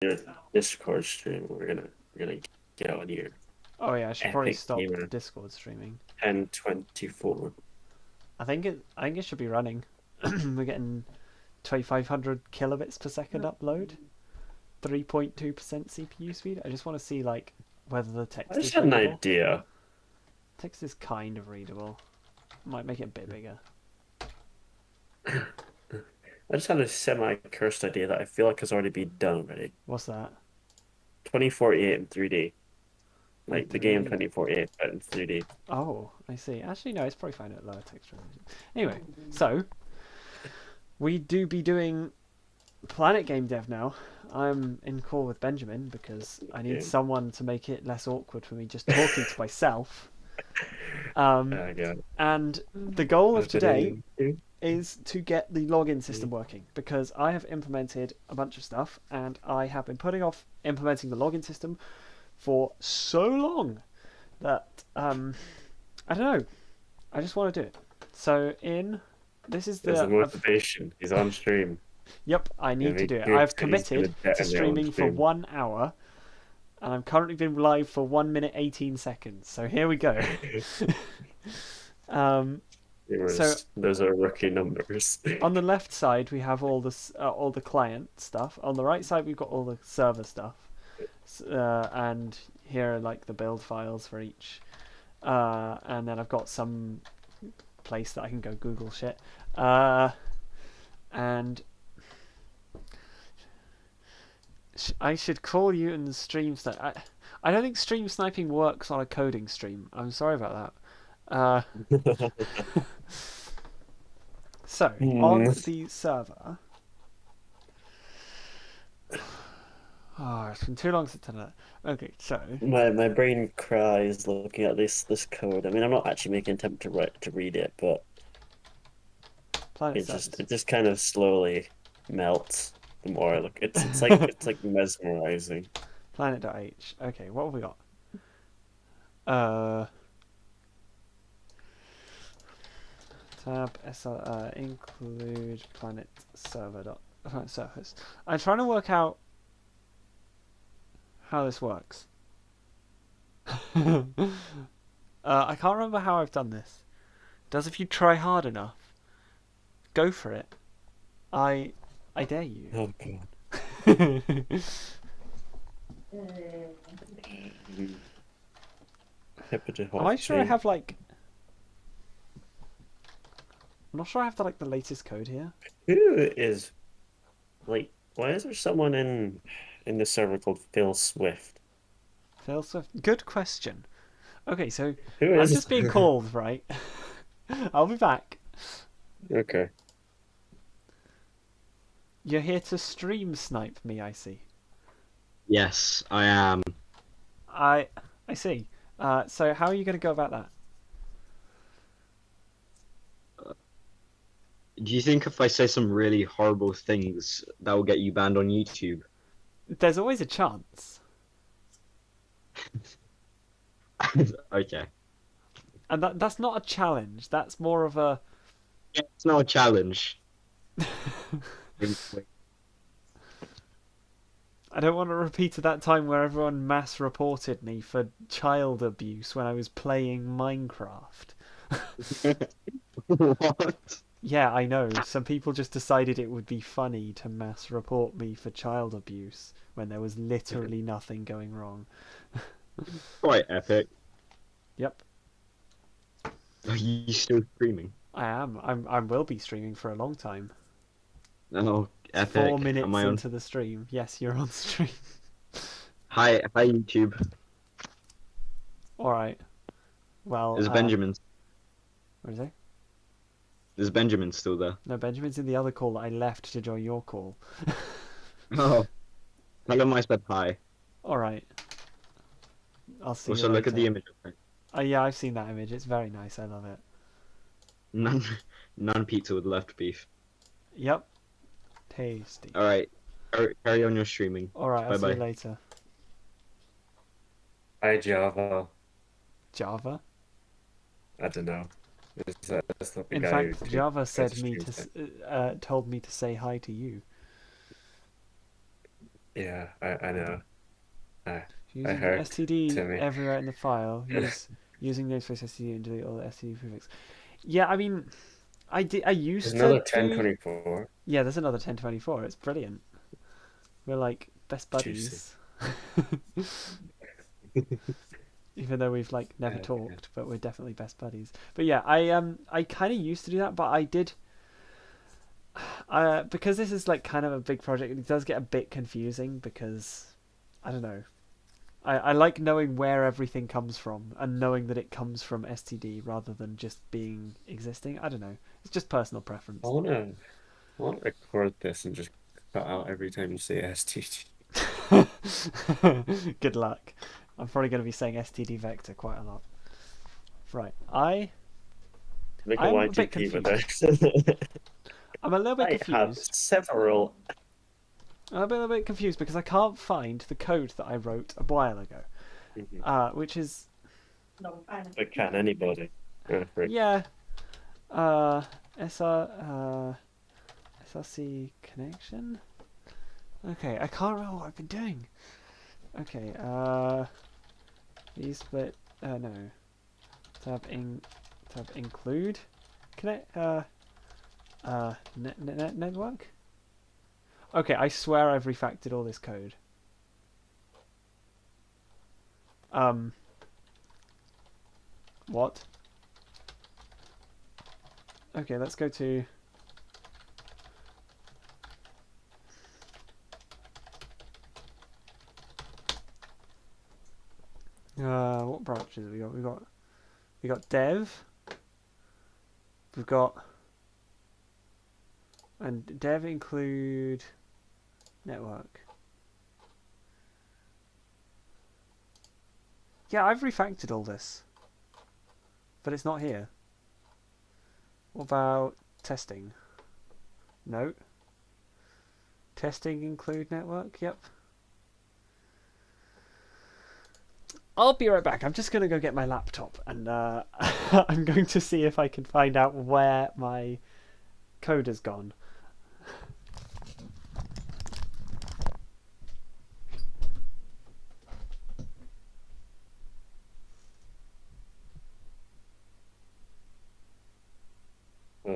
your Discord stream. We're gonna get on your Oh yeah, I should probably Epic stop Gamer Discord streaming. 1024. I think it should be running. We're getting 2500 kilobits per second upload, 3.2% CPU speed. I just want to see like whether the I text just is had an readable. idea. Text is kind of readable. Might make it a bit bigger. I just had a semi-cursed idea that I feel like has already been done already. What's that? 2048 in 3D. In Like the game 3D. 2048, but in 3D. Oh, I see. Actually, no, it's probably fine at lower text resolution. Anyway, so we do be doing Planet Game Dev now. I'm in call with Benjamin because I need Game. someone to make it less awkward for me just talking to myself. Yeah. And the goal of today Yeah. is to get the login system working because I have implemented a bunch of stuff and I have been putting off implementing the login system for so long that I don't know. I just want to do it. So this is There's a the motivation. He's on stream. yep, I Gonna need to be do it. good. I've He's gonna committed to detonate on streaming for stream. 1 hour and I'm currently been live for 1 minute 18 seconds. So here we go. um, so Those are rookie numbers. on the left side we have all the client stuff. On the right side we've got all the server stuff, and here are like the build files for each. And then I've got some place that I can go Google shit. And I should call you and stream snipe. I don't think stream sniping works on a coding stream. I'm sorry about that. So on the server. Oh, it's been too long since I've done that. Okay, so My brain cries looking at this code. I mean, I'm not actually making an attempt to read it, but planet servers. it just kind of slowly melts the more I look. It's like mesmerizing. Planet.h. Okay, what have we got? Uh, tab include planet server dot planet surface. I'm trying to work out how this works. I can't remember how I've done this. Does if you try hard enough, go for it. I dare you. Oh God. Am I sure I have like? I'm not sure I have the latest code here. Who is like? Why is there someone in the server called Phil Swift? Phil Swift. Good question. Okay, so Who I'm is? just being called, right? I'll be back. Okay. You're here to stream snipe me, I see. Yes, I am. I see. So how are you going to go about that? Do you think if I say some really horrible things, that will get you banned on YouTube? There's always a chance. Okay. And that's not a challenge. That's more of a... Yeah, it's not a challenge. I don't want to repeat that time where everyone mass reported me for child abuse when I was playing Minecraft. What? Yeah, I know. Some people just decided it would be funny to mass report me for child abuse when there was literally nothing going wrong. Quite epic. Yep, Are you still streaming? I am. I will be streaming for a long time. Oh, epic. 4 minutes Am I on? into the stream. Yes, you're on stream. Hi, YouTube. All right. Well, Is Benjamin? what is it? Is Benjamin still there? No, Benjamin's in the other call that I left to join your call. Oh, tell him I said hi. All right. I'll see Also, you look at the later. image. Oh yeah, I've seen that image. It's very nice. I love it. None pizza with left beef. Yep. Tasty. All right, carry on your streaming. All right. I'll see you Bye-bye. later. Hi Java. Java. I don't know. That's not the In guy fact, who Java tries said me stream to told me to say hi to you. Yeah, I know. I I Using heard std Timmy. everywhere in the file. Using namespace std and delete all the std prefix. Yeah, I mean, I There's used to another do. 1024. Yeah, there's another 1024. It's brilliant. We're like best Juicy. buddies. Even though we've like never Okay. talked, but we're definitely best buddies. But yeah, I kind of used to do that, but I did because this is like kind of a big project. It does get a bit confusing because I don't know. I like knowing where everything comes from and knowing that it comes from STD rather than just being existing. I don't know. It's just personal I preference. wanna I wanna record this and just cut out every time you say STG. Good luck. I'm probably going to be saying STD vector quite a lot. Right. I'm Make a a bit YTP with confused. this. I'm a little bit I have confused. several. I'm a little bit confused because I can't find the code that I wrote a while ago, Mhm. which is But can anybody? Right. yeah, uh, SR, SRC connection. Okay, I can't remember what I've been doing. Okay, split. No, tab include connect. Network. Okay, I swear I've refactored all this code. What? Okay, let's go to. What branches have we got? We got dev. We've got and dev include network. Yeah, I've refactored all this, but it's not here. What about testing? No. Testing include network. Yep. I'll be right back. I'm just going to go get my laptop and I'm going to see if I can find out where my code has gone.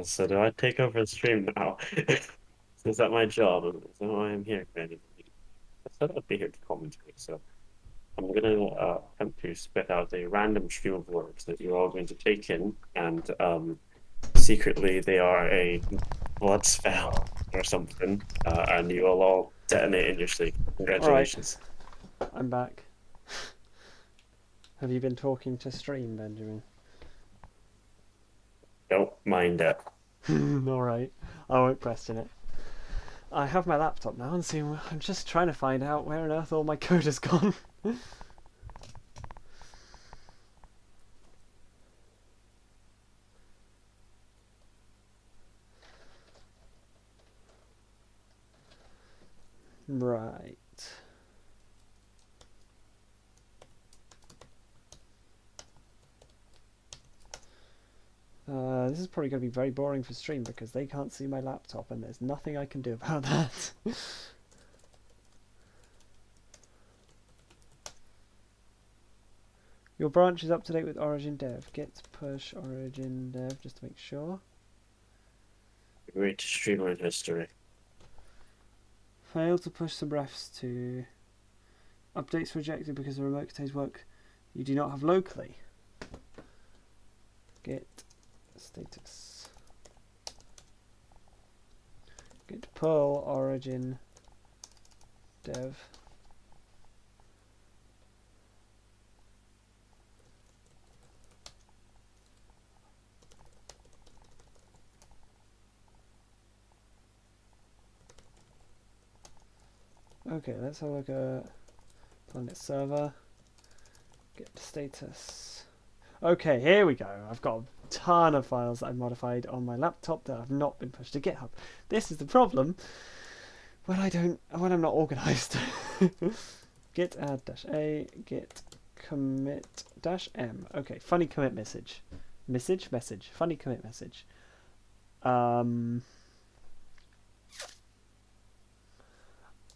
So do I take over the stream now? Is that my job? Is that why I'm here? Kind of. I said I'd be here to commentate, so I'm gonna attempt to spit out a random stream of words that you're all going to take in, and secretly they are a blood spell or something, and you will all detonate in your sleep. Alright, Congratulations. I'm back. Have you been talking to stream, Benjamin? Don't mind it. Alright, I won't question it. I have my laptop now and see. I'm just trying to find out where on earth all my code has gone. Right. This is probably going to be very boring for stream because they can't see my laptop and there's nothing I can do about that. Your branch is up to date with origin dev. Git push origin dev just to make sure. Great streamer in history. Failed to push some refs to updates rejected because the remote contains work you do not have locally. Git status. Git pull origin dev. Okay, let's have a look at Planet Server. Git status. Okay, here we go. I've got a ton of files that I've modified on my laptop that have not been pushed to GitHub. This is the problem when I'm not organized. Git add -a, git commit -m. Okay, funny commit message. Message. Funny commit message.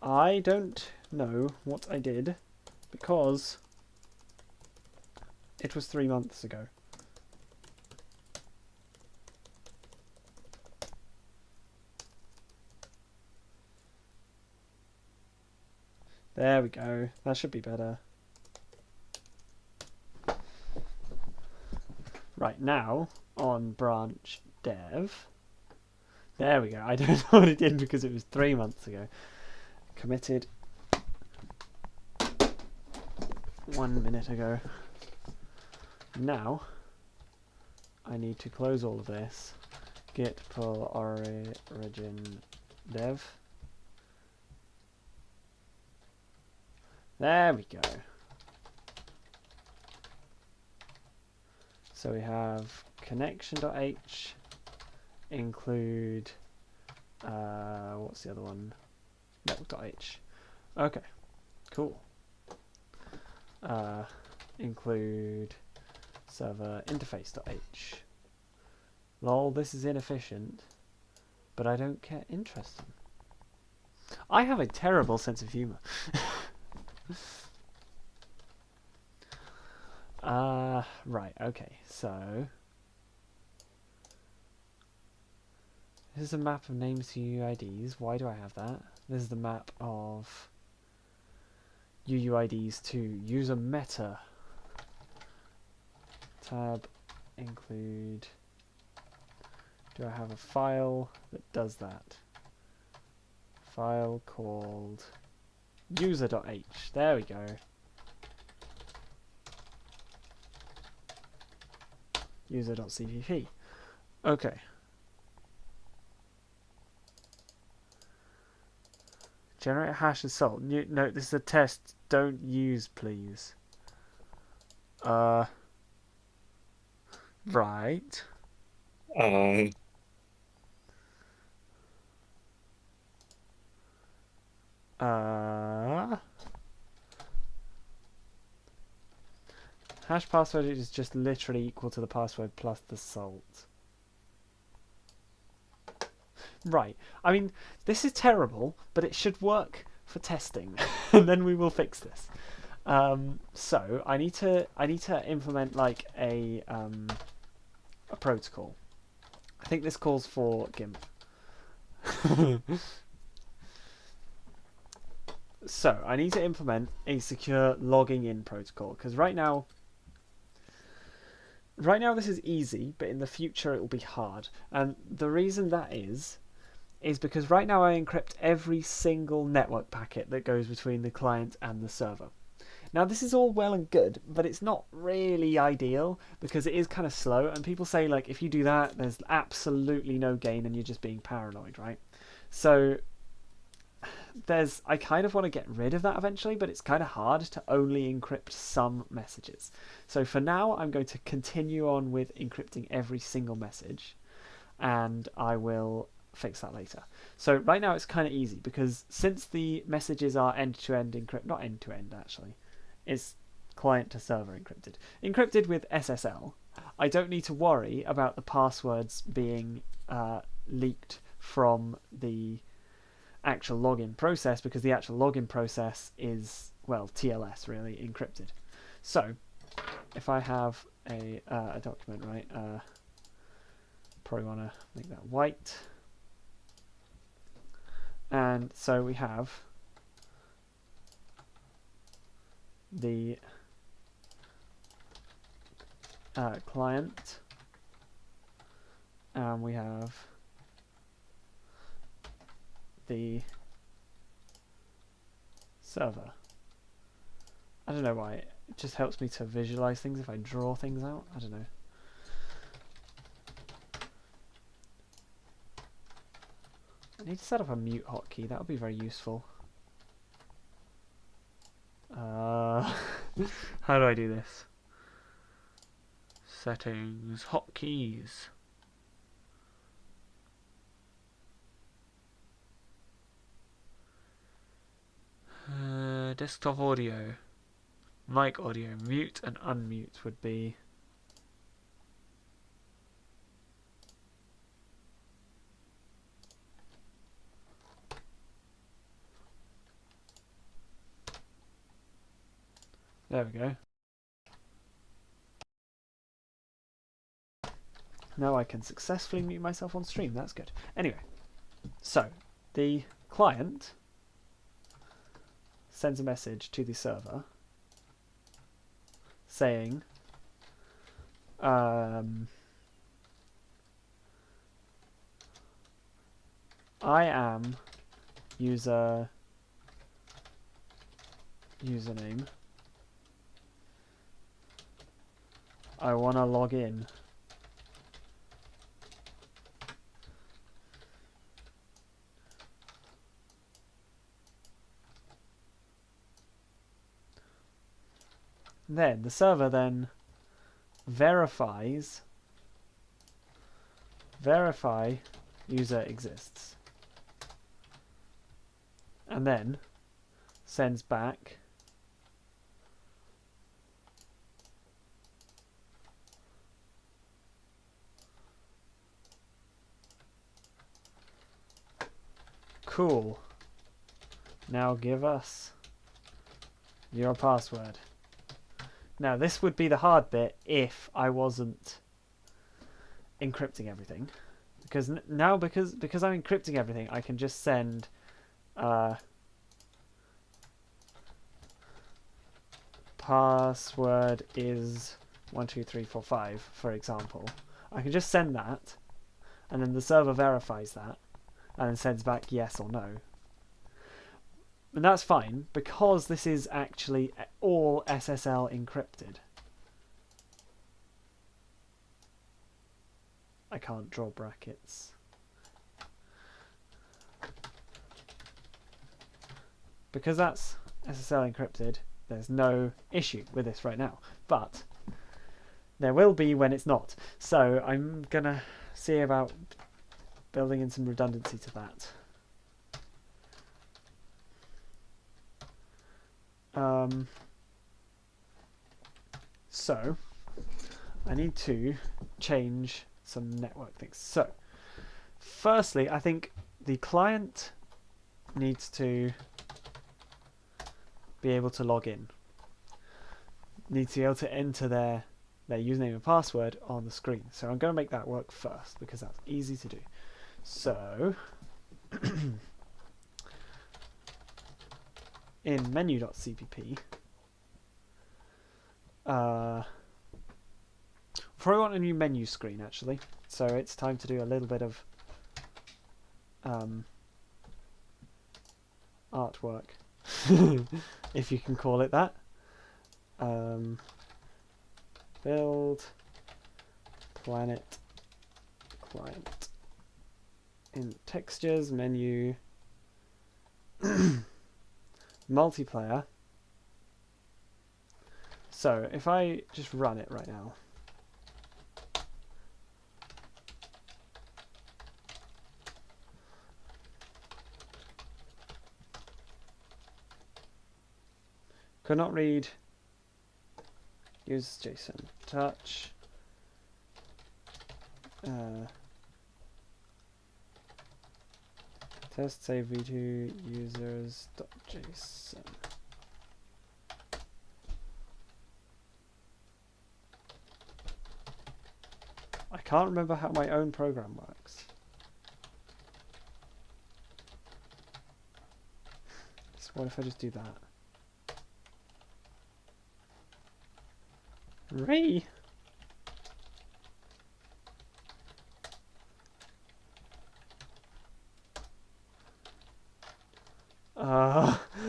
I don't know what I did because it was 3 months ago. There we go. That should be better. Right, now on branch dev. There we go. I don't know what it did because it was 3 months ago. Committed 1 minute ago. Now I need to close all of this. Git pull origin dev. There we go. So we have connection.h include what's the other one? Network.h. Okay, cool. Include server interface.h. Lol, this is inefficient, but I don't care. Interesting. I have a terrible sense of humor. Right, okay, so this is a map of names to UUIDs. Why do I have that? This is the map of UUIDs to user meta. Tab include. Do I have a file that does that? File called user.h. There we go. User.cpp. Okay. Generate a hash and salt. No, this is a test. Don't use, please. Right. Hash password is just literally equal to the password plus the salt. Right. I mean, this is terrible, but it should work for testing, and then we will fix this. So I need to implement like a protocol. I think this calls for GIMP. So I need to implement a secure logging in protocol because right now this is easy, but in the future it will be hard. And the reason that is because right now I encrypt every single network packet that goes between the client and the server. Now this is all well and good, but it's not really ideal because it is kind of slow, and people say like if you do that there's absolutely no gain and you're just being paranoid, right? So I kind of want to get rid of that eventually, but it's kind of hard to only encrypt some messages. So for now I'm going to continue on with encrypting every single message, and I will fix that later. So right now it's kind of easy because since the messages are end-to-end encrypted, not end-to-end actually, it's client to server encrypted with SSL. I don't need to worry about the passwords being leaked from the actual login process because the actual login process is, well, TLS really encrypted. So if I have a document, right, probably want to make that white. And so we have the client, and we have the server. I don't know why, it just helps me to visualize things if I draw things out. I don't know. I need to set up a mute hotkey, that would be very useful. How do I do this? Settings, hotkeys. Desktop audio, mic audio, mute and unmute would be. There we go. Now I can successfully mute myself on stream. That's good. Anyway, so the client sends a message to the server saying, I am username. I want to log in. Then the server then verify user exists, and then sends back cool. Now give us your password. Now this would be the hard bit if I wasn't encrypting everything, because now because I'm encrypting everything, I can just send password is 12345, for example. I can just send that, and then the server verifies that, and then sends back yes or no. And that's fine, because this is actually all SSL encrypted. I can't draw brackets. Because that's SSL encrypted, there's no issue with this right now. But there will be when it's not. So I'm going to see about building in some redundancy to that. So I need to change some network things. So firstly, I think the client needs to be able to log in. Needs to be able to enter their username and password on the screen. So I'm going to make that work first because that's easy to do. So in menu.cpp, probably want a new menu screen actually. So it's time to do a little bit of artwork, if you can call it that. Build planet client in textures menu multiplayer. So if I just run it right now, could not read use JSON touch test save v2 users.json. I can't remember how my own program works. So what if I just do that? Ray.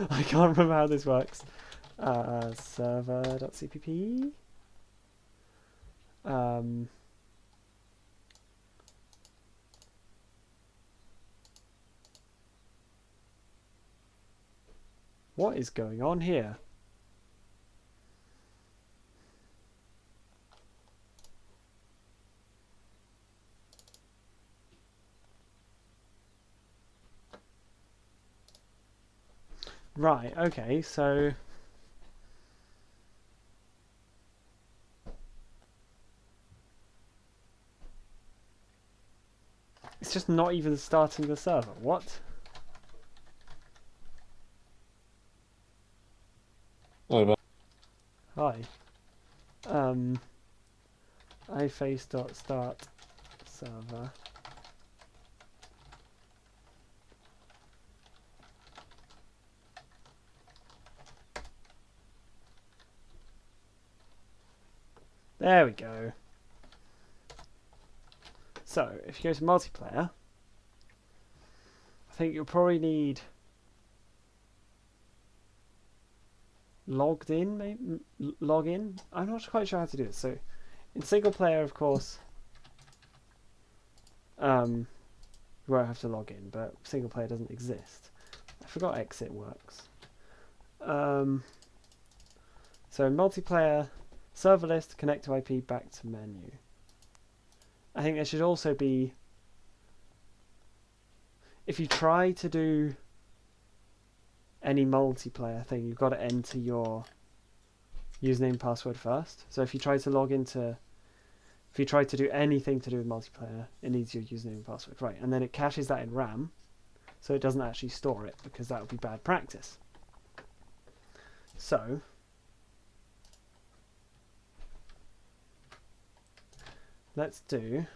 I can't remember how this works. Server.cpp. What is going on here? Right, okay, so it's just not even starting the server. What? Oh, Hi. iface.start server. There we go. So, if you go to multiplayer, I think you'll probably need logged in, maybe login. I'm not quite sure how to do it. So, in single player, of course, you won't have to log in, but single player doesn't exist. I forgot exit works. So in multiplayer, server list, connect to IP, back to menu. I think there should also be, if you try to do any multiplayer thing, you've got to enter your username and password first. So if you try to log into, if you try to do anything to do with multiplayer, it needs your username and password, right? And then it caches that in RAM, so it doesn't actually store it, because that would be bad practice. So let's do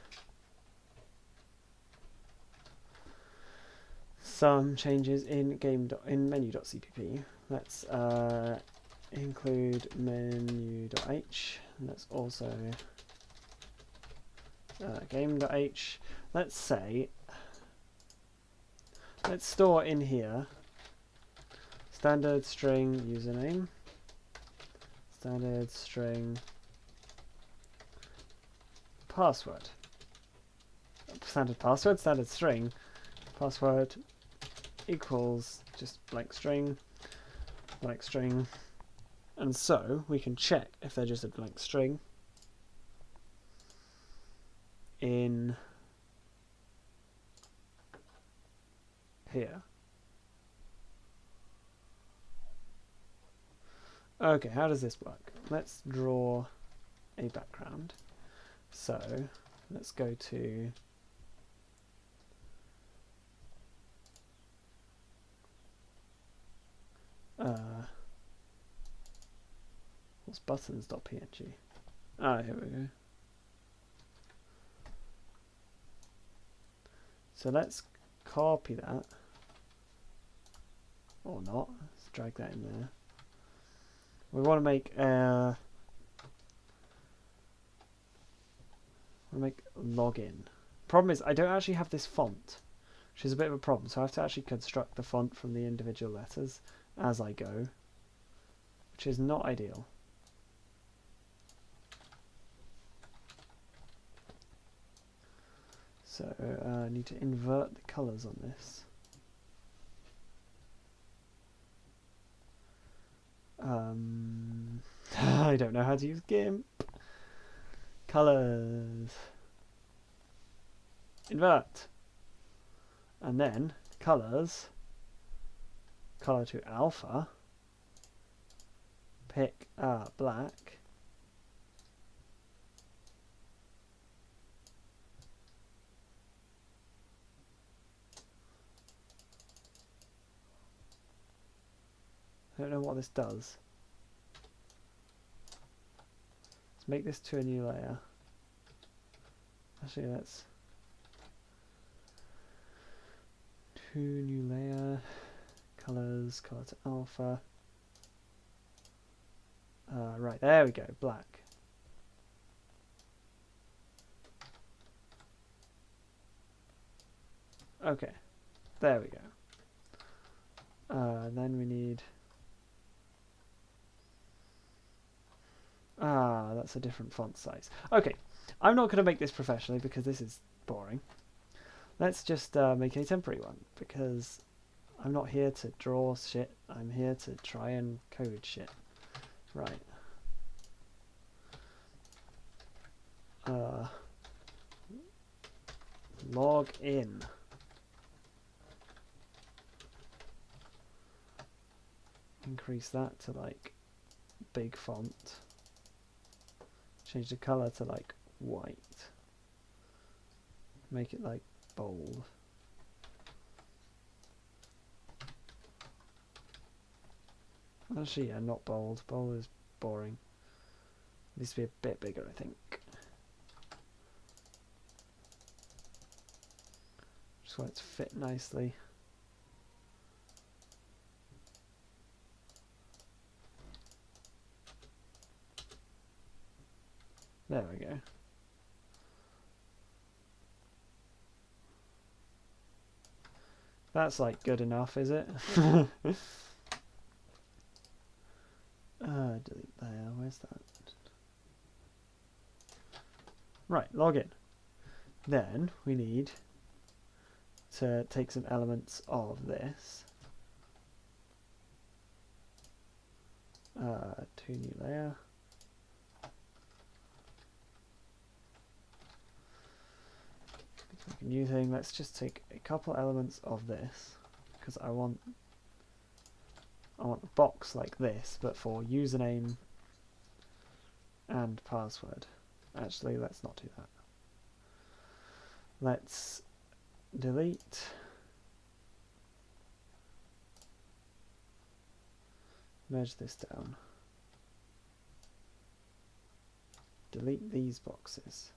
some changes in menu.cpp. Let's include menu.h. Let's also game.h. Let's say, let's store in here standard string username, standard string password, standard password, standard string password equals just blank string, and so we can check if they're just a blank string in here. Okay, how does this work? Let's draw a background. So let's go to what's buttons.png? Ah, here we go. So let's copy that, or not. Let's drag that in there. We want to make login. Problem is, I don't actually have this font, which is a bit of a problem. So I have to actually construct the font from the individual letters as I go, which is not ideal. So I need to invert the colours on this. I don't know how to use GIMP. Colours. Invert. And then colours. Colour to alpha. Pick black. I don't know what this does. Let's make this to a new layer. Actually, let's to new layer. Colors, color to alpha. Right, there we go, black. Okay, there we go. Then we need. That's a different font size. Okay, I'm not going to make this professionally because this is boring. Let's just make a temporary one, because I'm not here to draw shit. I'm here to try and code shit. Right. Log in. Increase that to like big font. Change the color to like white. Make it like bold. Actually, yeah, not bold. Bold is boring. Needs to be a bit bigger, I think. Just want it to fit nicely. There we go. That's like good enough, is it? Delete there. Where's that? Right, login. Then we need to take some elements of this. To new layer. Make a new thing. Let's just take a couple elements of this because I want a box like this, but for username and password. Actually, let's not do that. Let's delete merge this down. Delete these boxes.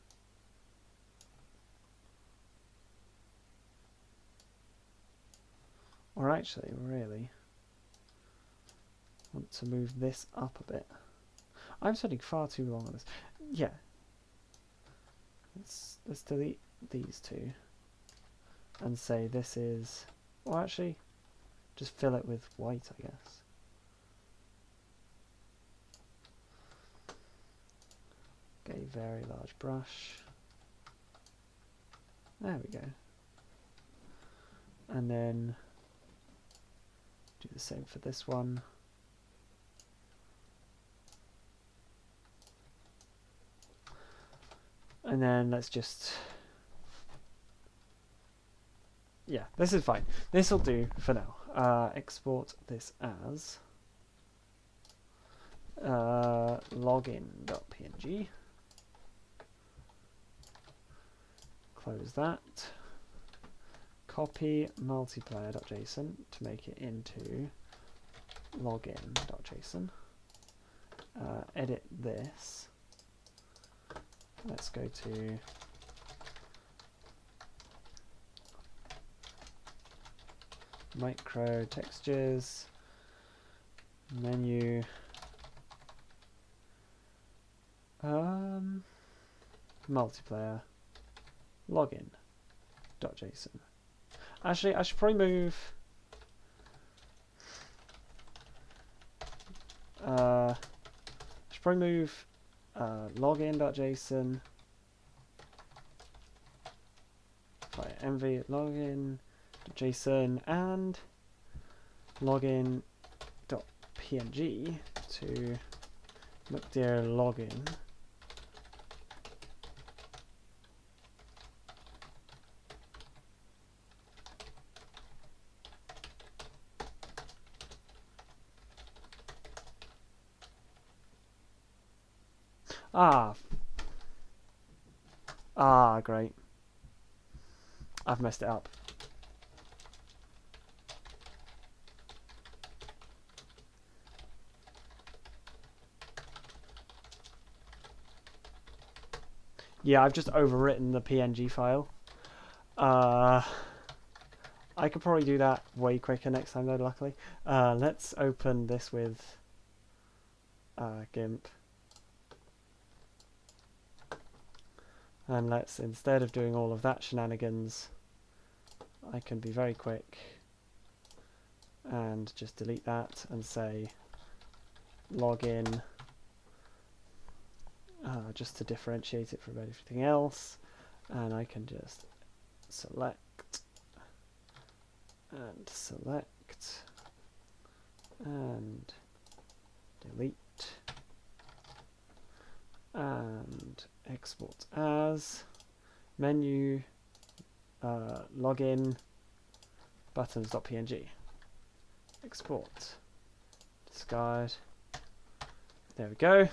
Or actually, really want to move this up a bit. I'm spending far too long on this. Yeah. Let's delete these two and say this is, or actually just fill it with white, I guess. Okay, very large brush. There we go. And then do the same for this one. And then let's just, yeah, this is fine. This will do for now. Export this as login.png. Close that. Copy multiplayer.json to make it into login.json. Edit this. Let's go to micro textures, menu, multiplayer, login.json. Actually, I should probably move login.json by env login.json and login.png to look dear login. Great. I've messed it up. Yeah, I've just overwritten the PNG file. I could probably do that way quicker next time though, luckily. Let's open this with GIMP. And let's, instead of doing all of that shenanigans, I can be very quick and just delete that and say login, just to differentiate it from everything else. And I can just select and select and delete and export as menu login buttons.png. Export, discard. There we go.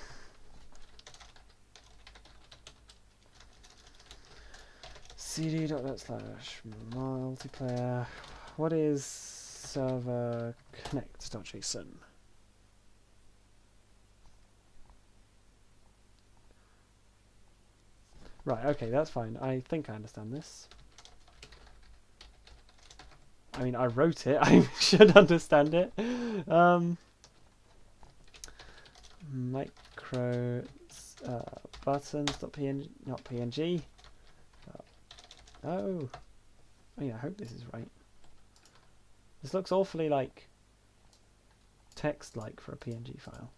cd.net/multiplayer. What is server connect.json? Right, okay, that's fine. I think I understand this. I mean, I wrote it. I should understand it. Micro buttons.png, not PNG. Oh, I mean, I hope this is right. This looks awfully like text-like for a PNG file.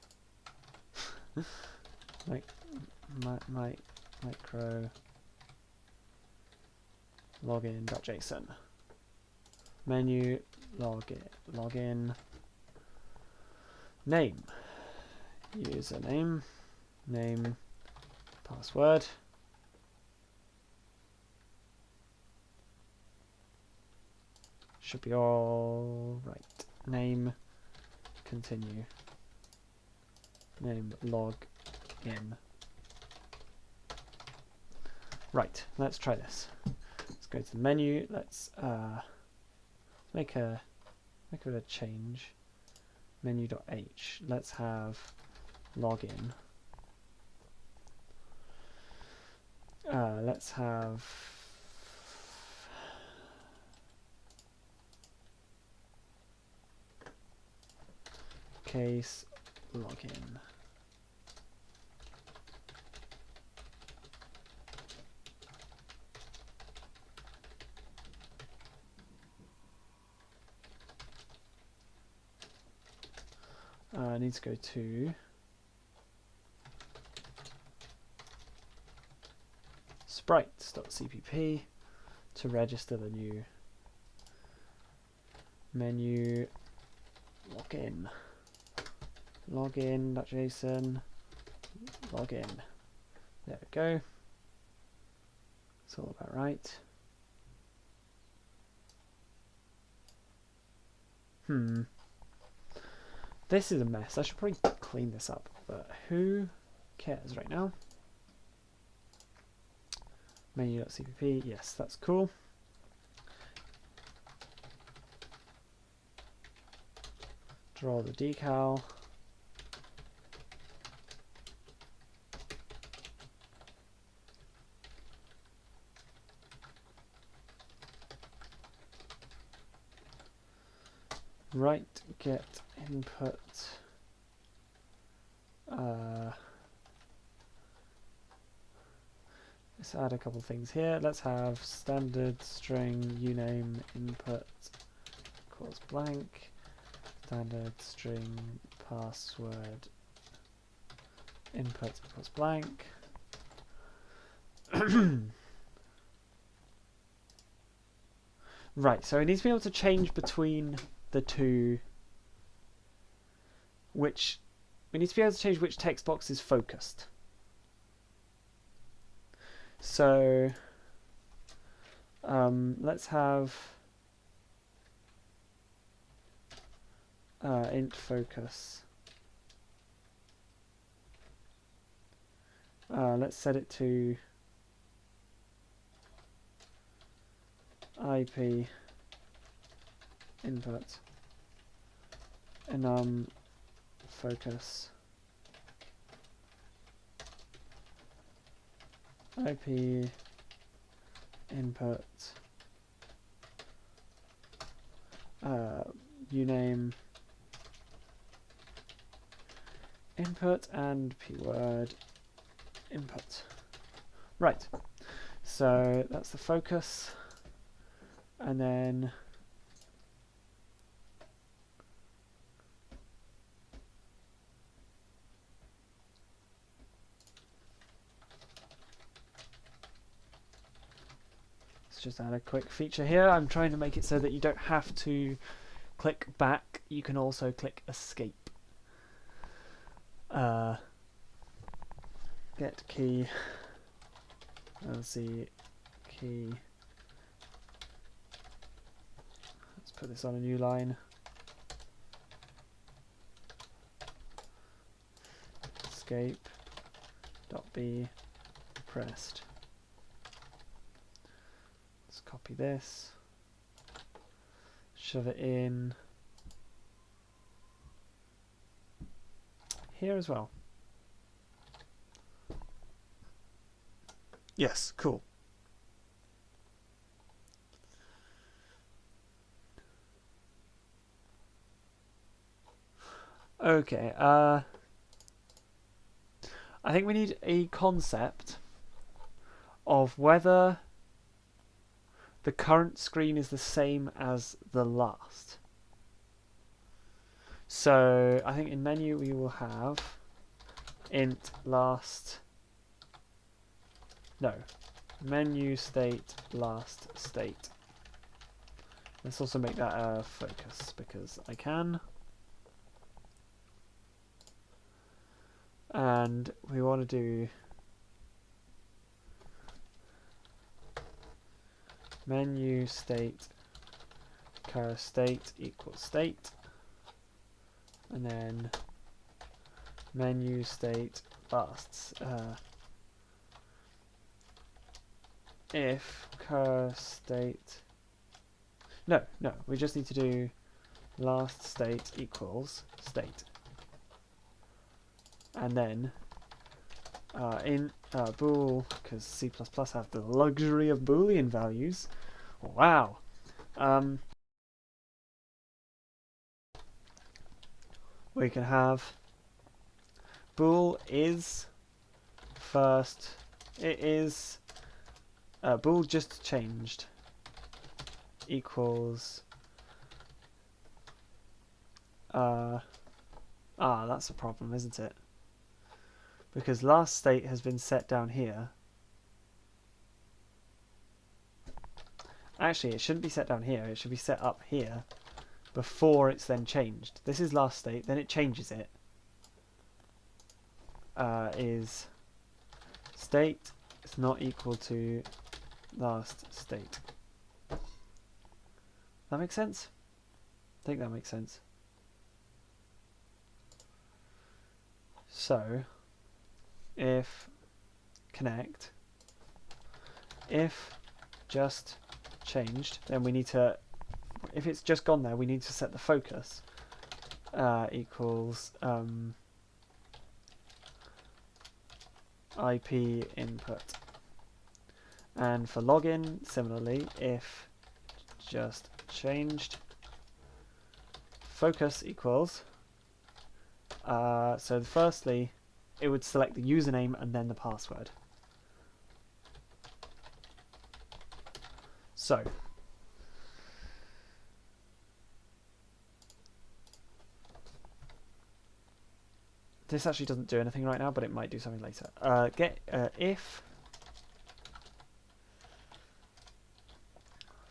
Like micro login.json. Menu login name, username, name, password. Should be all right. Name, continue. Name, log in. Right, let's try this. Let's go to the menu. Let's make a bit of a change. Menu.h. Let's have login. Let's have case login. I need to go to Sprite.cpp to register the new menu login. Login.json. Login. There we go. It's all about right. This is a mess. I should probably clean this up, but who cares right now? Menu.cpp. Yes, that's cool. Draw the decal. Right, get input. Let's add a couple things here. Let's have standard string uname input equals blank. Standard string password input equals blank. Right, so it needs to be able to change between the two, which we need to be able to change which text box is focused. So let's have int focus. Let's set it to IP input enum focus IP input uname input and p-word input. Right, so that's the focus, and then just add a quick feature here. I'm trying to make it so that you don't have to click back. You can also click escape. Get key. Let's see, key. Let's put this on a new line. Escape. .b pressed. Copy this, shove it in here as well. Yes, cool. Okay, I think we need a concept of whether the current screen is the same as the last. So I think in menu we will have int last, no, menu state last state. Let's also make that a focus because I can. And we want to do menu state current state equals state, and then menu state lasts if current state, no, we just need to do last state equals state, and then in bool, because C++ have the luxury of Boolean values. Wow. We can have bool is first. It is bool just changed equals that's a problem, isn't it? Because last state has been set down here. Actually, it shouldn't be set down here. It should be set up here before it's then changed. This is last state, then it changes it. Is state is not equal to last state. That makes sense? I think that makes sense. So, if connect, if just changed, then we need to, if it's just gone there, we need to set the focus equals IP input. And for login, similarly, if just changed, focus equals, so firstly, it would select the username and then the password. So, this actually doesn't do anything right now, but it might do something later. Get if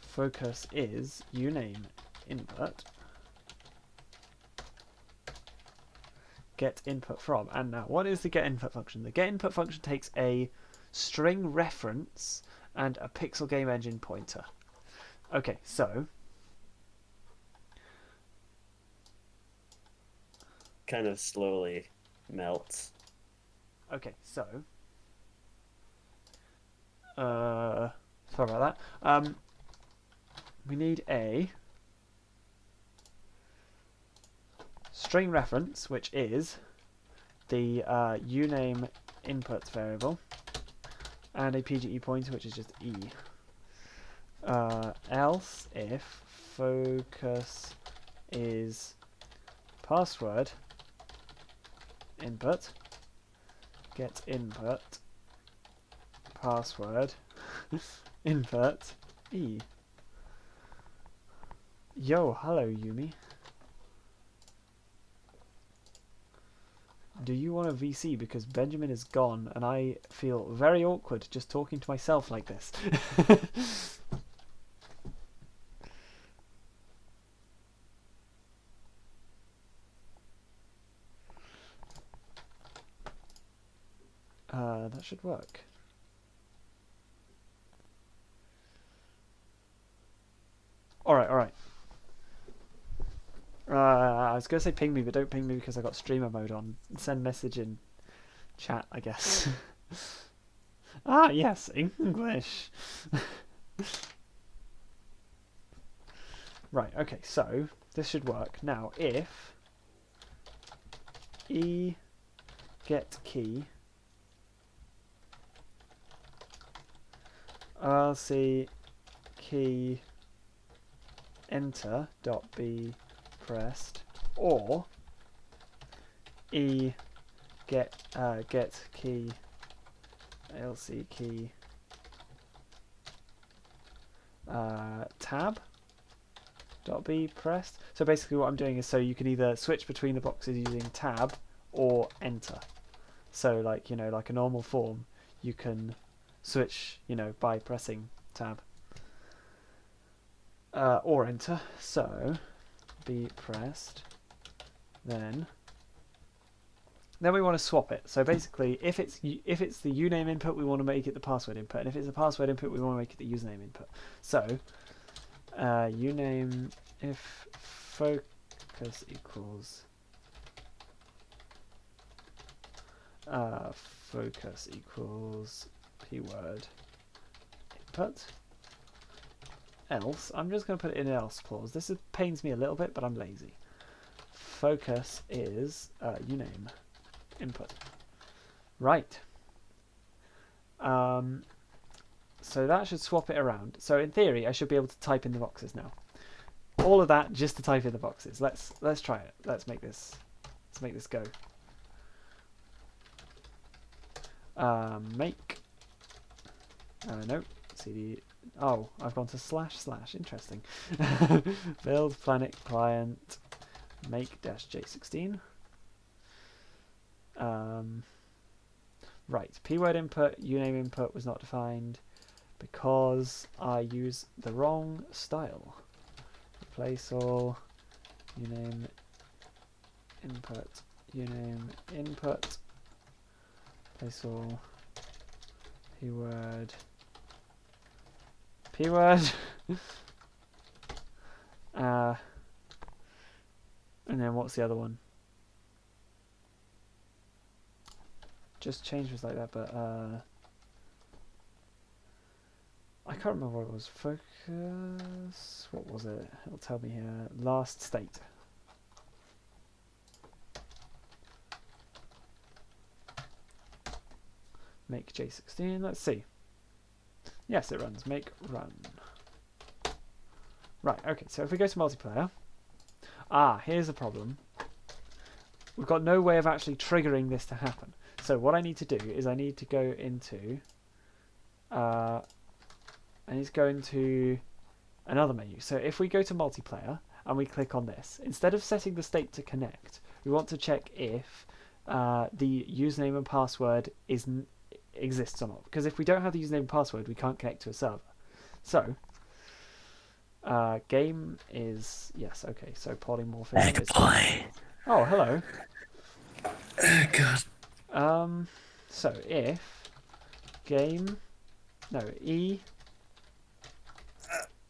focus is uname input, get input from. And now, what is the get input function? The get input function takes a string reference and a pixel game engine pointer. Okay, so kind of slowly melts. okay, so sorry about that. We need a string reference, which is the uname input variable, and a PGE pointer, which is just e. Else, if focus is password input, get input password input e. Yo, hello Yumi. Do you want a VC? Because Benjamin is gone and I feel very awkward just talking to myself like this. That should work. Alright. I was going to say ping me, but don't ping me because I got streamer mode on. Send message in chat, I guess. Ah, yes, English. Right, okay, so this should work. Now, if e get key rc key enter dot b pressed, or get key lc key tab dot b pressed. So basically what I'm doing is, so you can either switch between the boxes using tab or enter. So like, you know, like a normal form, you can switch, you know, by pressing tab or enter. So be pressed, then we want to swap it. So basically, if it's the uname input, we want to make it the password input, and if it's a password input, we want to make it the username input. So uname if focus equals p-word input. Else, I'm just going to put it in an else clause. This pains me a little bit, but I'm lazy. Focus is uname input. Right. So that should swap it around. So in theory, I should be able to type in the boxes now. All of that just to type in the boxes. Let's try it. Let's make this go. Make. No. CD. Oh, I've gone to // Interesting. Build planet client. Make -j16. Right. P-word input. Uname input was not defined because I use the wrong style. Replace all. Uname input. Uname input. Replace all. P-word. P-word. And then what's the other one? Just change was like that, but I can't remember what it was. Focus. What was it? It'll tell me here. Last state. Make J16. Let's see. Yes, it runs. Make run. Right. Okay. So if we go to multiplayer, here's the problem. We've got no way of actually triggering this to happen. So what I need to do is I need to go into another menu. So if we go to multiplayer and we click on this, instead of setting the state to connect, we want to check if the username and password exists or not. Because if we don't have the username and password, we can't connect to a server. So game is yes. Okay. So polymorphism is. Oh, hello. Oh, God. So if game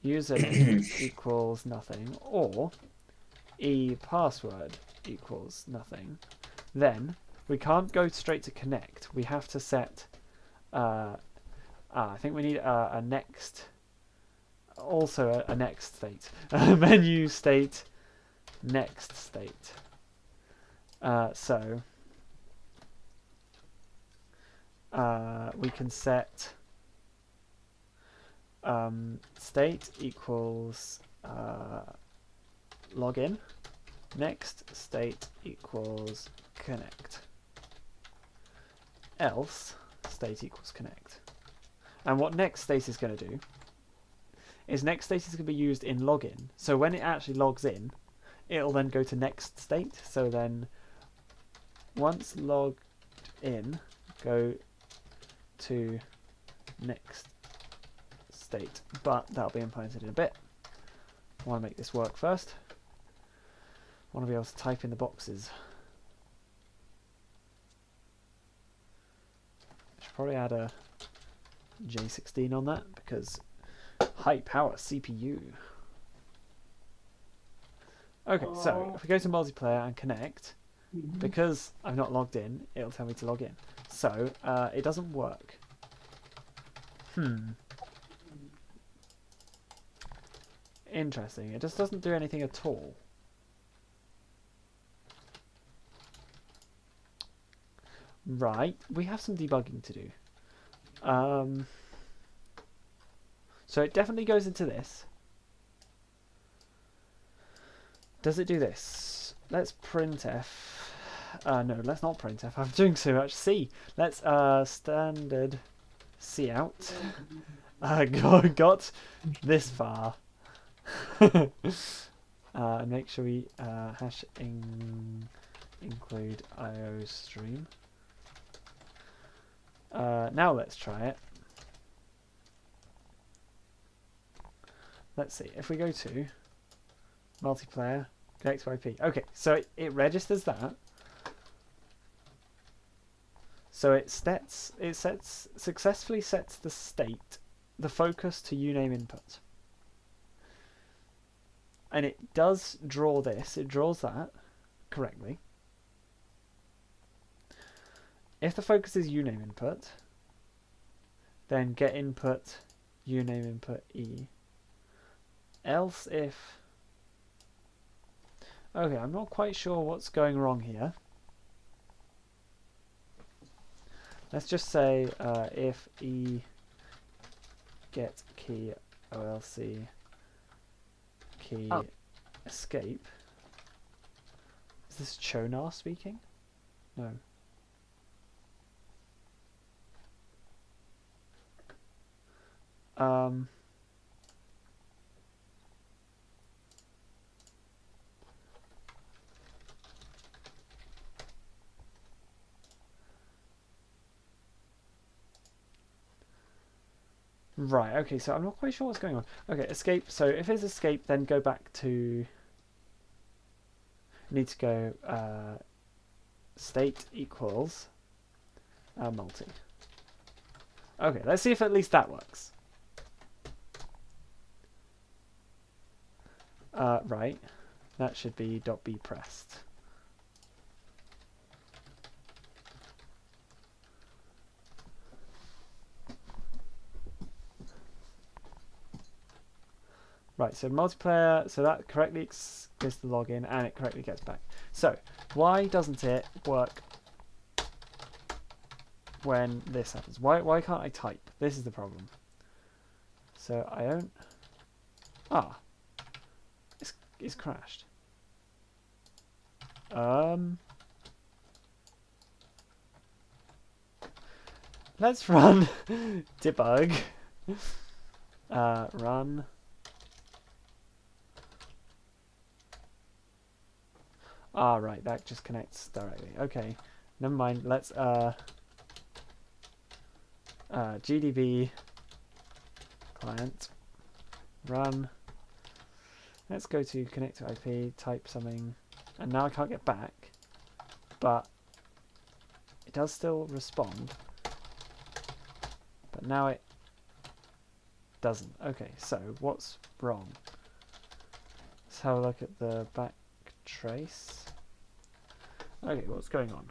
username equals nothing, or password equals nothing, then we can't go straight to connect. We have to set I think we need a next, also a next state. Menu state, next state. So we can set state equals login, next state equals connect, else state equals connect. And what next state is going to do is next state is going to be used in login. So when it actually logs in, it'll then go to next state. So then once logged in, go to next state, but that'll be implemented in a bit. I want to make this work first. I want to be able to type in the boxes. I should probably add a J16 on that because high power CPU. Okay, so if we go to multiplayer and connect, because I've not logged in, it'll tell me to log in. So it doesn't work. Interesting. It just doesn't do anything at all. Right, we have some debugging to do. So it definitely goes into this. Does it do this? Let's printf. No, let's not printf. I'm doing so much C. Let's standard C out. Got this far. Make sure we hash include IO stream. Now let's try it. Let's see if we go to multiplayer connect to IP. Okay, so it registers that. So it successfully sets the state, the focus to uname input. And it does draw this, it draws that correctly. If the focus is uname input, then get input uname input E. Else if... Okay, I'm not quite sure what's going wrong here. Let's just say if E get key OLC key escape. Is this Chonar speaking? No. Right, okay, so I'm not quite sure what's going on. Okay, escape. So if it's escape, then go back to... Need to go state equals multi. Okay, let's see if at least that works. Right, that should be .b pressed. Right, so multiplayer, so that correctly gives the login and it correctly gets back. So, why doesn't it work when this happens? Why can't I type? This is the problem. So I don't... Ah. It's crashed. Let's run debug. Run. Ah, right, that just connects directly. Okay, never mind. Let's GDB client run. Let's go to connect to IP, type something, and now I can't get back, but it does still respond. But now it doesn't. Okay, so what's wrong? Let's have a look at the back trace. Okay, what's going on?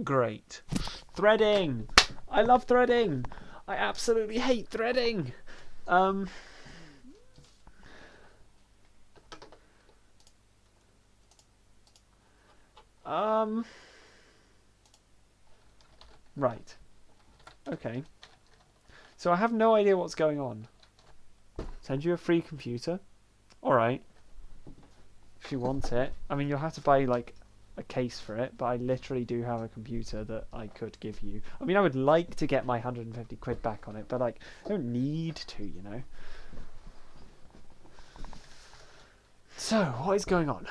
Great. Threading! I love threading! I absolutely hate threading! Right. Okay. So I have no idea what's going on. Send you a free computer? Alright. If you want it. I mean, you'll have to buy, like, a case for it, but I literally do have a computer that I could give you. I mean, I would like to get my 150 quid back on it, but, like, I don't need to, you know? So, what is going on?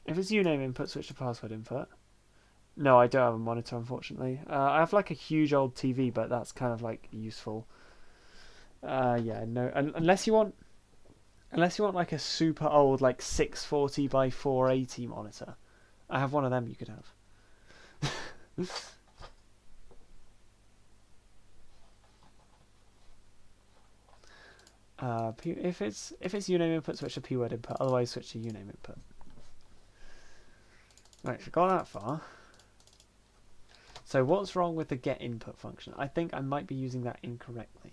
If it's uname input, switch to password input. No, I don't have a monitor, unfortunately. I have like a huge old TV, but that's kind of like useful. Yeah, no, unless you want like a super old like 640 by 480 monitor. I have one of them you could have. If it's uname input, switch to pword input. Otherwise, switch to uname input. Right, so got that far. So what's wrong with the get input function? I think I might be using that incorrectly.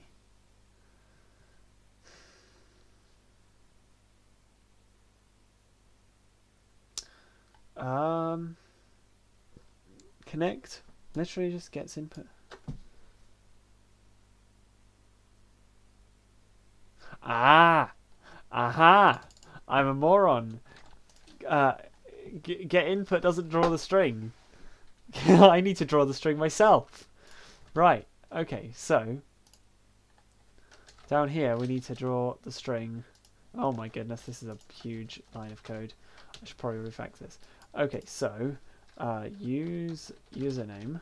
Connect literally just gets input. Ah, aha! I'm a moron. Get input doesn't draw the string. I need to draw the string myself. Right. Okay. So down here we need to draw the string. Oh my goodness, this is a huge line of code. I should probably refactor this. Okay, so use username.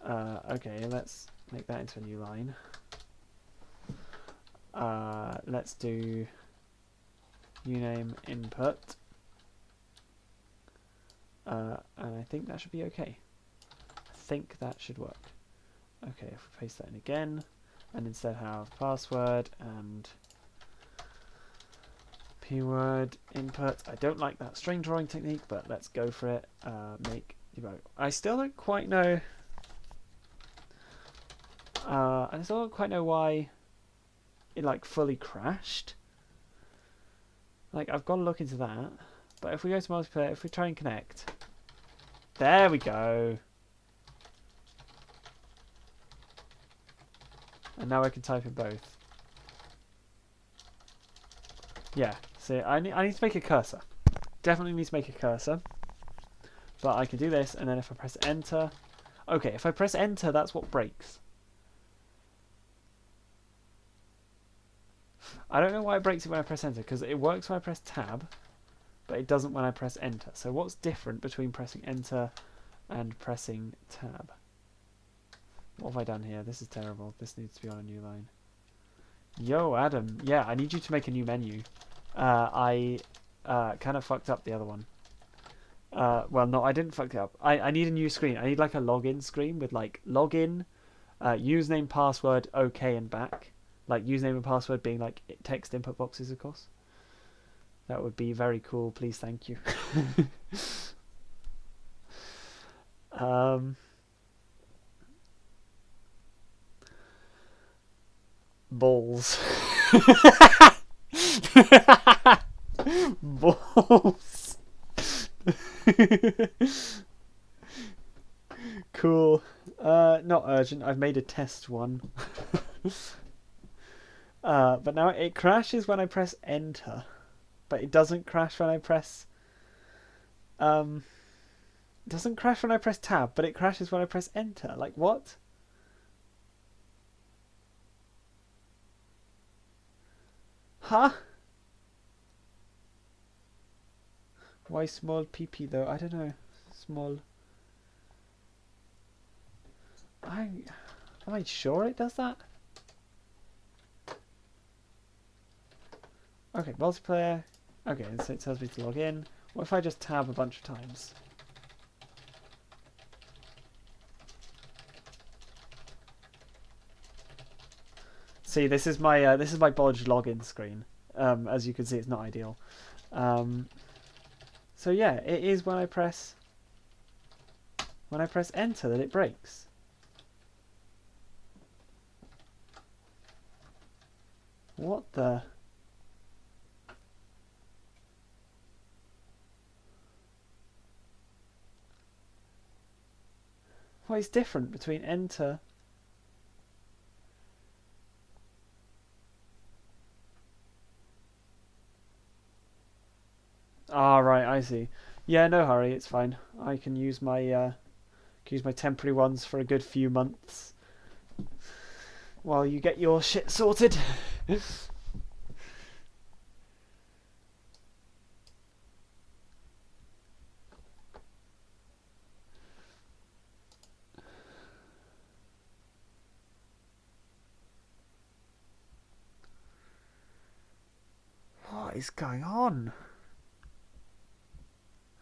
Okay, let's make that into a new line. Let's do uname input. And I think that should be okay. I think that should work. Okay, if we paste that in again, and instead have password and p-word input. I don't like that string drawing technique, but let's go for it. Make debug. I still don't quite know. I still don't quite know why it like fully crashed. Like I've got to look into that. But if we go to multiplayer, if we try and connect, there we go. And now I can type in both. Yeah, see, I need to make a cursor. Definitely need to make a cursor. But I can do this, and then if I press enter... Okay, if I press enter, that's what breaks. I don't know why it breaks it when I press enter, because it works when I press tab, but it doesn't when I press enter. So what's different between pressing enter and pressing tab? What have I done here? This is terrible. This needs to be on a new line. Yo, Adam. Yeah, I need you to make a new menu. I kind of fucked up the other one. Well, no, I didn't fuck it up. I need a new screen. I need like a login screen with like login, username, password, OK, and back. Like username and password being like text input boxes, of course. That would be very cool. Please, thank you. Balls. Balls. Cool. Not urgent. I've made a test one. But now it crashes when I press enter. But it doesn't crash when I press... It doesn't crash when I press tab, but it crashes when I press enter. Like, what? Huh? Why small pp though? I don't know. Small. Am I sure it does that? Okay, multiplayer. Okay, so it tells me to log in. What if I just tab a bunch of times? See, this is my bodge login screen. As you can see, it's not ideal. So yeah, it is when I press enter that it breaks. What the? What is different between enter? Ah, right, I see. Yeah, no hurry, it's fine. I can use my temporary ones for a good few months while you get your shit sorted. What is going on?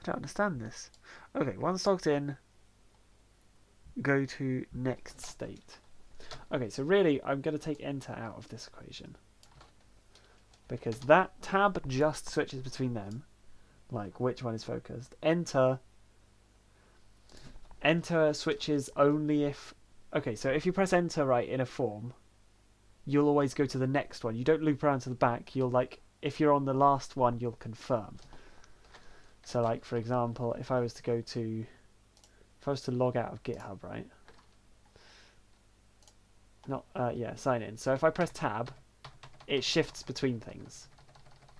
I don't understand this. Okay, once logged in, go to next state. Okay, so really I'm going to take enter out of this equation, because that tab just switches between them, like which one is focused. Enter switches only if... Okay, so if you press enter right in a form, you'll always go to the next one. You don't loop around to the back. You'll like, if you're on the last one, you'll confirm. So like for example, if I was to log out of GitHub, right? Not yeah, sign in. So if I press tab, it shifts between things.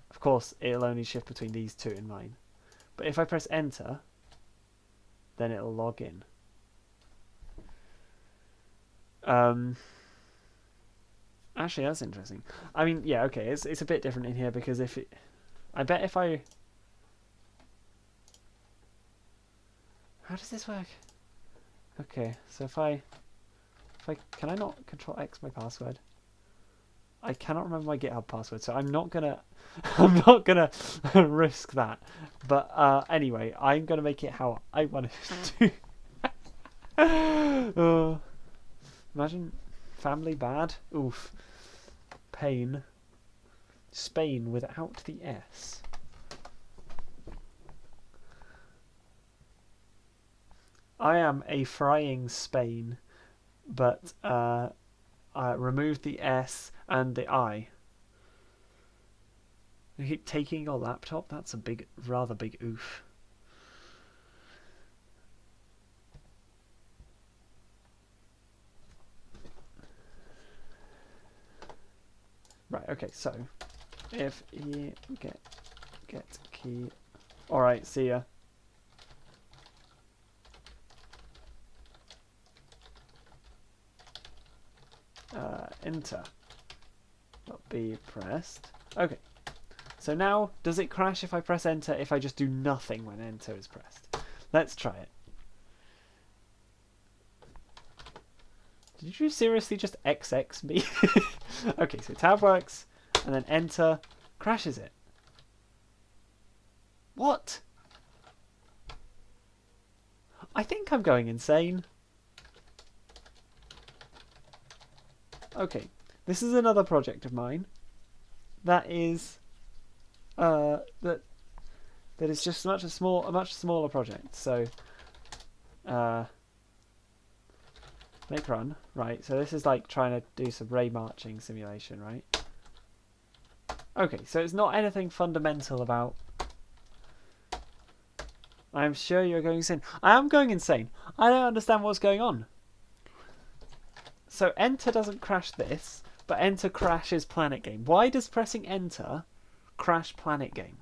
Of course, it'll only shift between these two in mine. But if I press enter, then it'll log in. Actually, that's interesting. I mean, yeah, okay, it's a bit different in here because I bet if I... How does this work? Okay, so if I can I not Control X my password? I cannot remember my GitHub password, so I'm not gonna I'm not gonna risk that. But anyway, I'm gonna make it how I want it to. Imagine family bad. Oof. Pain. Spain without the S. I am a frying Spain, but I removed the S and the I. You keep taking your laptop? That's a rather big oof. Right, okay, so if you get key. Alright, see ya. Enter. Not be pressed. Okay. So now, does it crash if I press enter if I just do nothing when enter is pressed? Let's try it. Did you seriously just XX me? Okay, so tab works, and then enter crashes it. What? I think I'm going insane. Okay, this is another project of mine that is that is just a much smaller project. So make run, right? So this is like trying to do some ray marching simulation, right? Okay, so it's not anything fundamental about. I'm sure you're going insane. I am going insane. I don't understand what's going on. So enter doesn't crash this, but enter crashes Planet Game. Why does pressing enter crash Planet Game?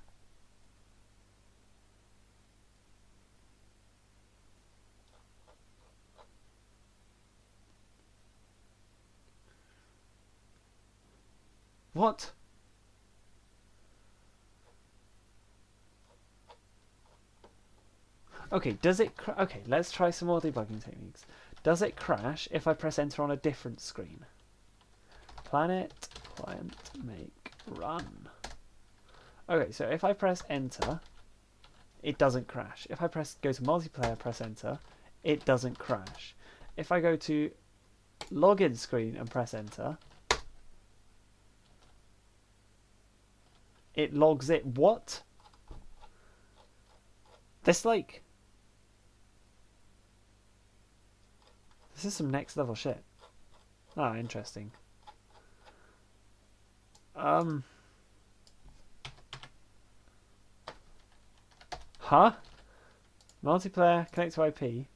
What? Okay, does it... Okay, let's try some more debugging techniques. Does it crash if I press enter on a different screen? Planet, client, make, run. Okay, so if I press enter, it doesn't crash. If I go to multiplayer, press enter, it doesn't crash. If I go to login screen and press enter, it logs it. What? This like... This is some next level shit. Ah, interesting. Huh? Multiplayer, connect to IP.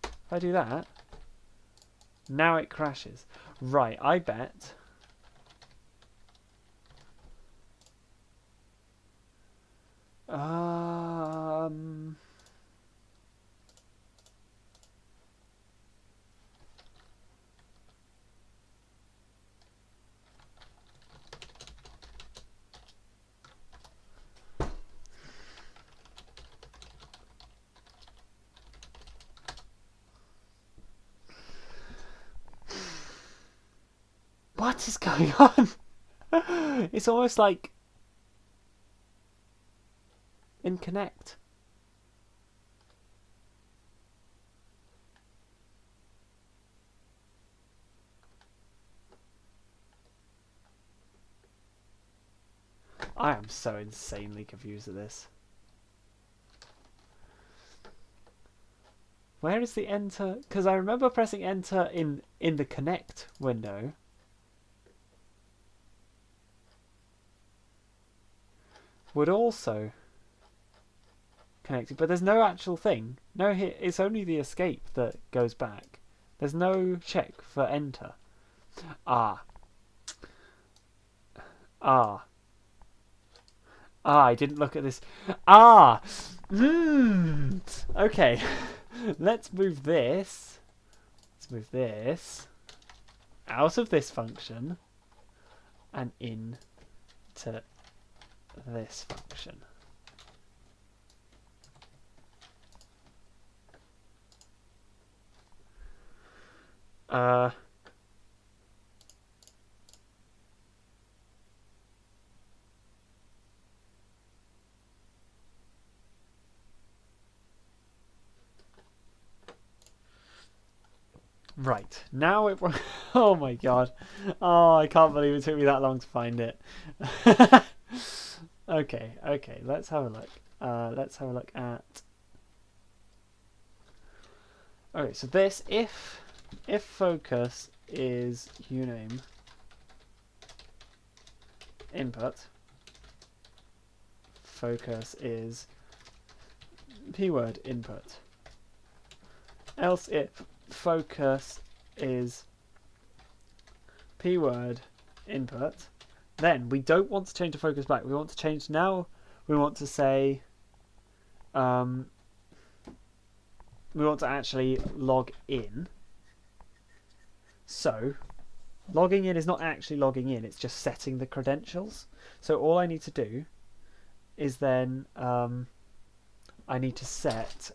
If I do that, now it crashes. Right, I bet. What is going on? It's almost like in Connect. I am so insanely confused at this. Where is the enter? Because I remember pressing enter in the Connect window. would also connect it, but there's no actual thing. No, here it's only the escape that goes back. There's no check for enter. Ah. Ah. Ah, I didn't look at this. Ah! Okay. Let's move this. Let's move this out of this function and in to this function. Right, now it... Oh my god. Oh, I can't believe it took me that long to find it. Okay, let's have a look. Let's have a look at... Okay, so this, if focus is uname input, focus is p-word input. Else if focus is p-word input, then we don't want to change the focus back. We want to change now. We want to say we want to actually log in. So logging in is not actually logging in, it's just setting the credentials. So all I need to do is then I need to set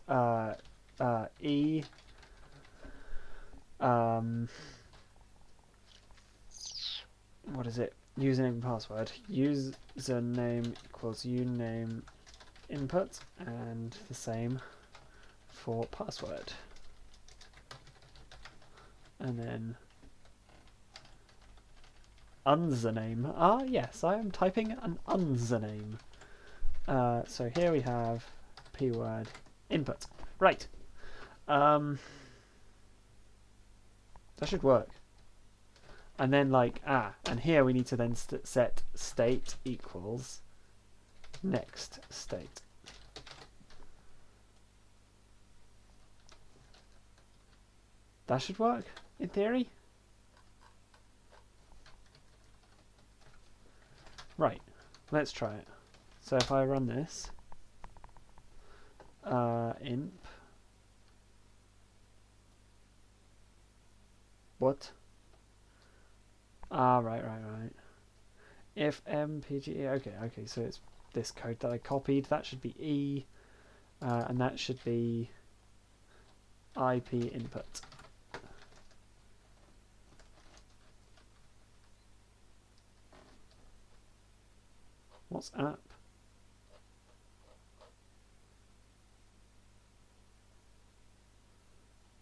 e what is it? Username and password. Username equals uname input, and the same for password. And then username. Ah, yes, I am typing an username. So here we have p-word input. Right. That should work. And then and here we need to then set state equals next state. That should work in theory. Right, let's try it. So if I run this, imp, what? Ah, right. If mpge, okay, so it's this code that I copied. That should be E, and that should be IP input. What's app?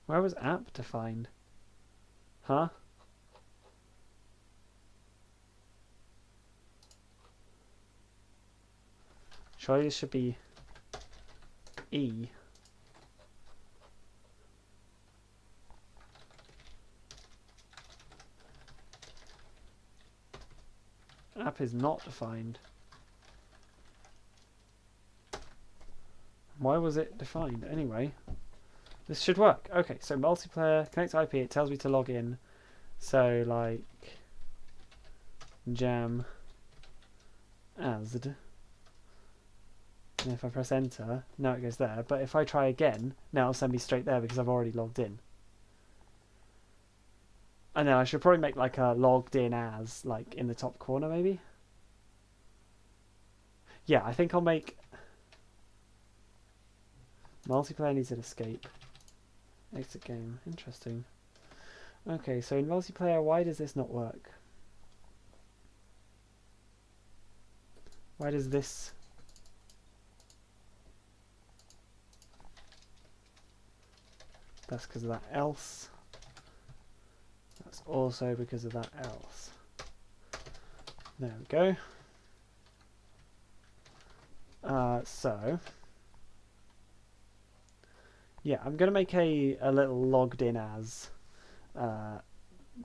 Where was app defined? Huh? Surely this should be E. App is not defined. Why was it defined? Anyway, this should work. Okay, so multiplayer, connect to IP, it tells me to log in. So, like, jam asd. And if I press enter, now it goes there. But if I try again, now it'll send me straight there because I've already logged in. And then I should probably make like a logged in as, like, in the top corner maybe. Yeah, I think I'll make... Multiplayer needs an escape. Exit game. Interesting. Okay, so in multiplayer, why does this not work? Why does this... That's because of that else. That's also because of that else. There we go. So... Yeah, I'm going to make a little logged in as,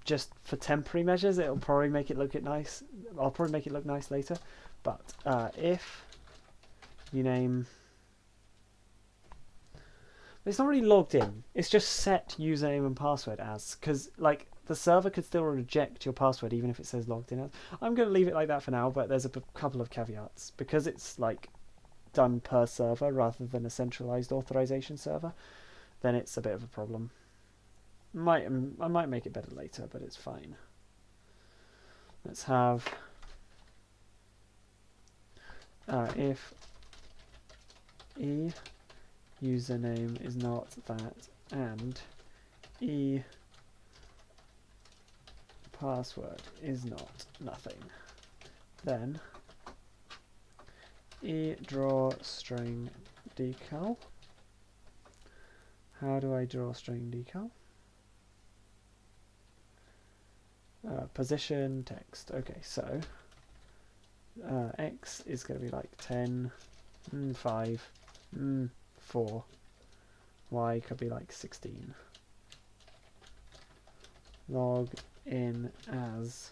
just for temporary measures. It'll probably make it look nice. I'll probably make it look nice later. But if Uname. It's not really logged in. It's just set username and password as, because like the server could still reject your password even if it says logged in as. I'm going to leave it like that for now, but there's a couple of caveats because it's like done per server rather than a centralized authorization server. Then it's a bit of a problem. I might make it better later, but it's fine. Let's have if username is not that and password is not nothing, then draw string decal. How do I draw string decal? Position text. Okay, so x is going to be like 10, 5, 4. Y could be like 16. Log in as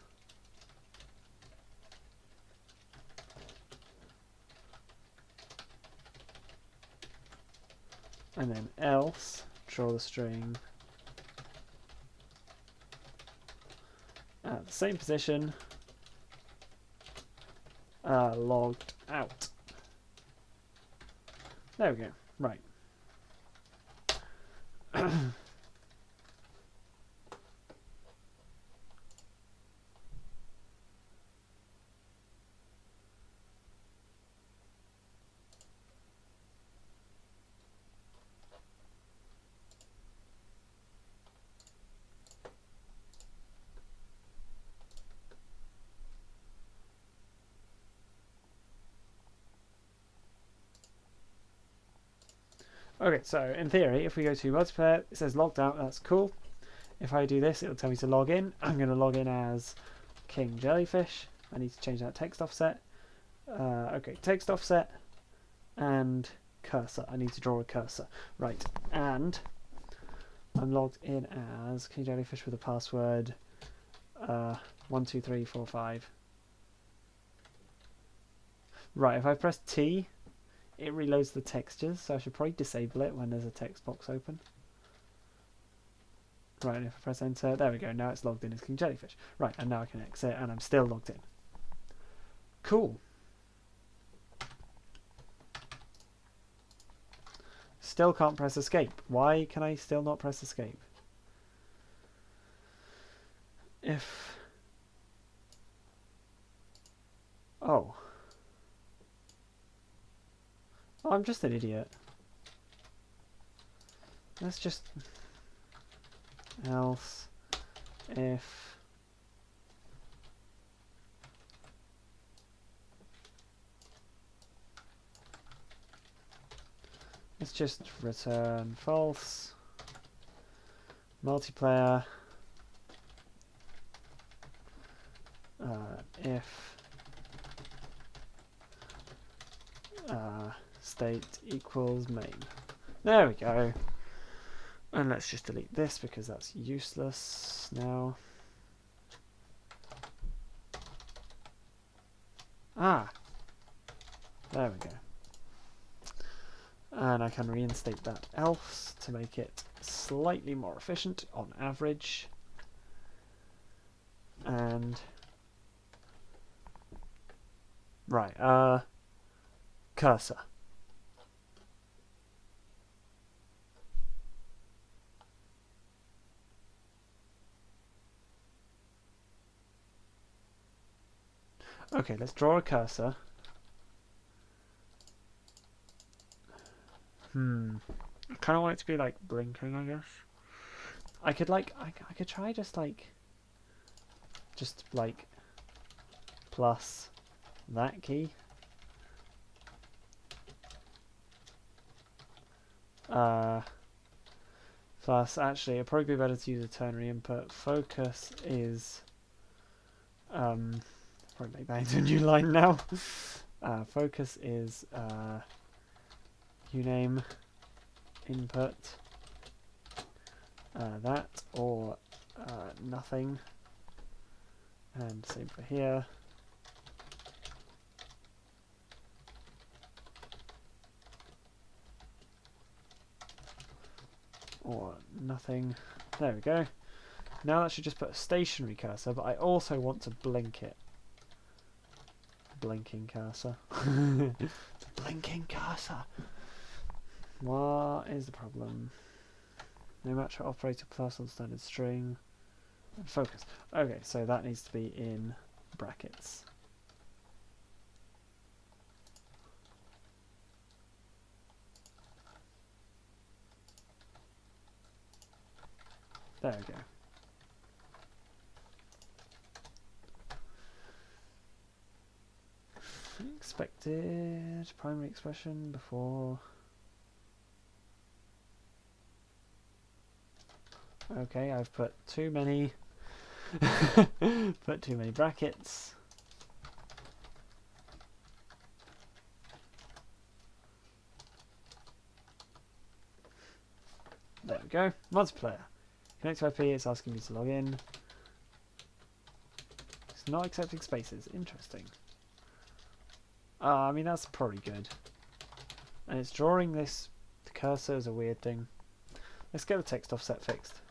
and then else draw the string at the same position, logged out. There we go. Right. Okay, so in theory, if we go to multiplayer, it says logged out, that's cool. If I do this, it'll tell me to log in. I'm going to log in as King Jellyfish. I need to change that text offset. Okay, text offset and cursor. I need to draw a cursor. Right, and I'm logged in as King Jellyfish with a password 12345. Right, if I press T, it reloads the textures, so I should probably disable it when there's a text box open. Right, and if I press enter, there we go, now it's logged in as King Jellyfish. Right, and now I can exit, and I'm still logged in. Cool. Still can't press escape. Why can I still not press escape? If... Oh. Oh, I'm just an idiot. Let's just... Else... If... Let's just return false. Multiplayer. If... state equals main. There we go. And let's just delete this because that's useless now. Ah! There we go. And I can reinstate that else to make it slightly more efficient on average. And... Right, cursor. Okay, let's draw a cursor. I kind of want it to be like blinking, I guess. I could like, I could try just like plus that key. Plus, actually, it'd probably be better to use a ternary input. Focus is, probably make that into a new line now. Focus is uname input that or nothing, and same for here. or nothing. There we go. Now that should just put a stationary cursor, but I also want to blink it. Blinking cursor. Blinking cursor. What is the problem? No match operator plus on standard string. Focus. Okay, so that needs to be in brackets. There we go. Expected primary expression before. Okay, I've put too many put too many brackets. There we go. Multiplayer. Connect to IP, it's asking me to log in. It's not accepting spaces. Interesting. I mean, that's probably good. And it's drawing this cursor as a weird thing. Let's get the text offset fixed.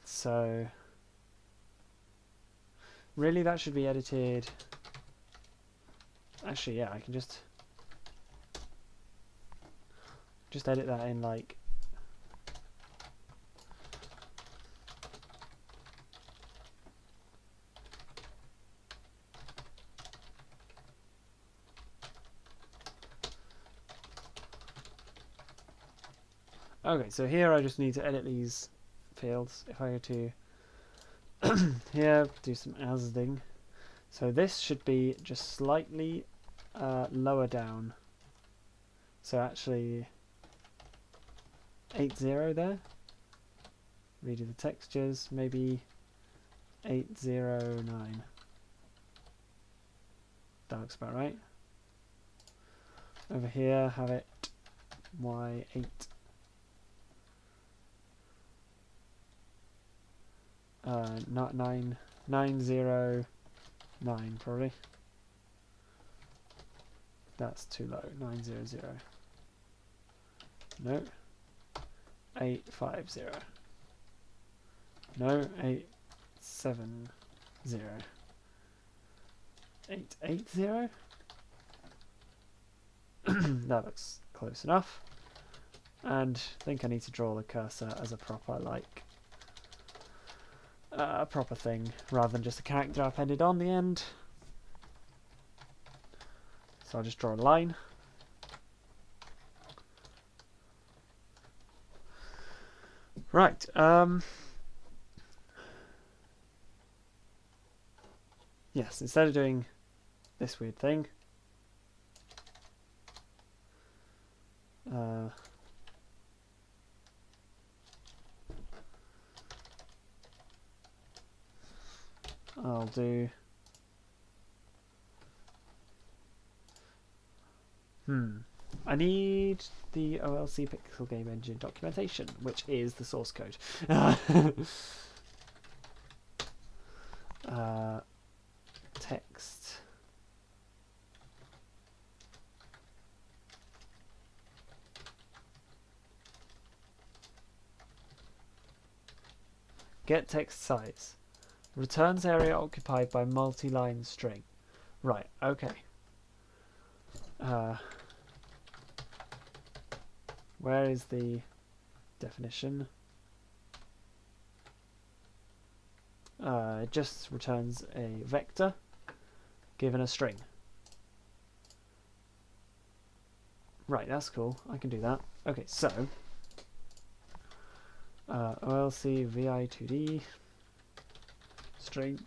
So really that should be edited. Actually, yeah, I can just edit that in like okay, so here I just need to edit these fields. If I go to here, do some asding. So this should be just slightly lower down. So actually 80 there. Redo the textures, maybe 809. That looks about right. Over here, have it Y8. Not 909 probably. That's too low. 900. No. 850. No. 870. 880. That looks close enough. And I think I need to draw the cursor as a proper a proper thing rather than just a character appended on the end. So I'll just draw a line. Right. Yes, instead of doing this weird thing, I'll do I need the OLC Pixel Game Engine documentation, which is the source code. Text. Get text size. Returns area occupied by multi-line string. Right, okay. Where is the definition? It just returns a vector given a string. Right, that's cool. I can do that. Okay, so OLC vi2d string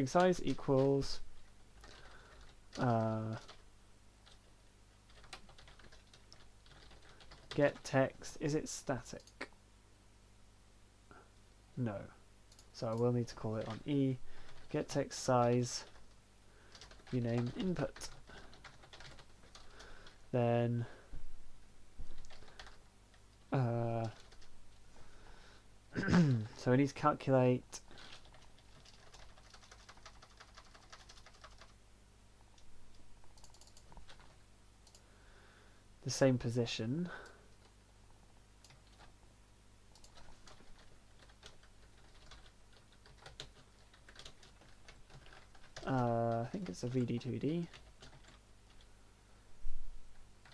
size equals get text. Is it static? No. So I will need to call it on E. Get text size. Rename input. Then so we need to calculate the same position. I think it's a VD2D.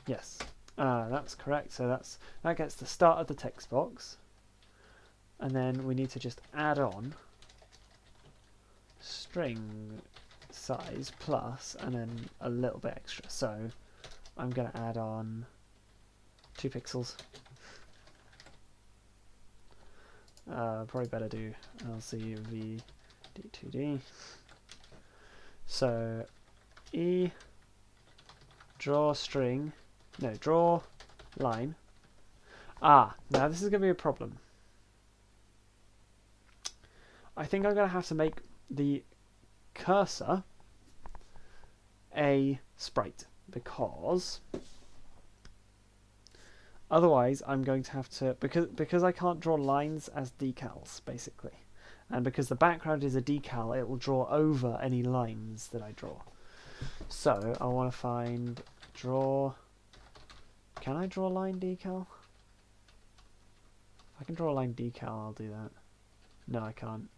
Yes, that's correct. So that gets the start of the text box, and then we need to just add on string size plus, and then a little bit extra. So I'm going to add on 2 pixels. Probably better do LCVD2D. So draw string, no, draw line. Now this is going to be a problem. I think I'm going to have to make the cursor a sprite, because otherwise I'm going to have to, because I can't draw lines as decals basically, and because the background is a decal, it will draw over any lines that I draw. So I want to find draw. Can I draw line decal? If I can draw a line decal, I'll do that. No, I can't.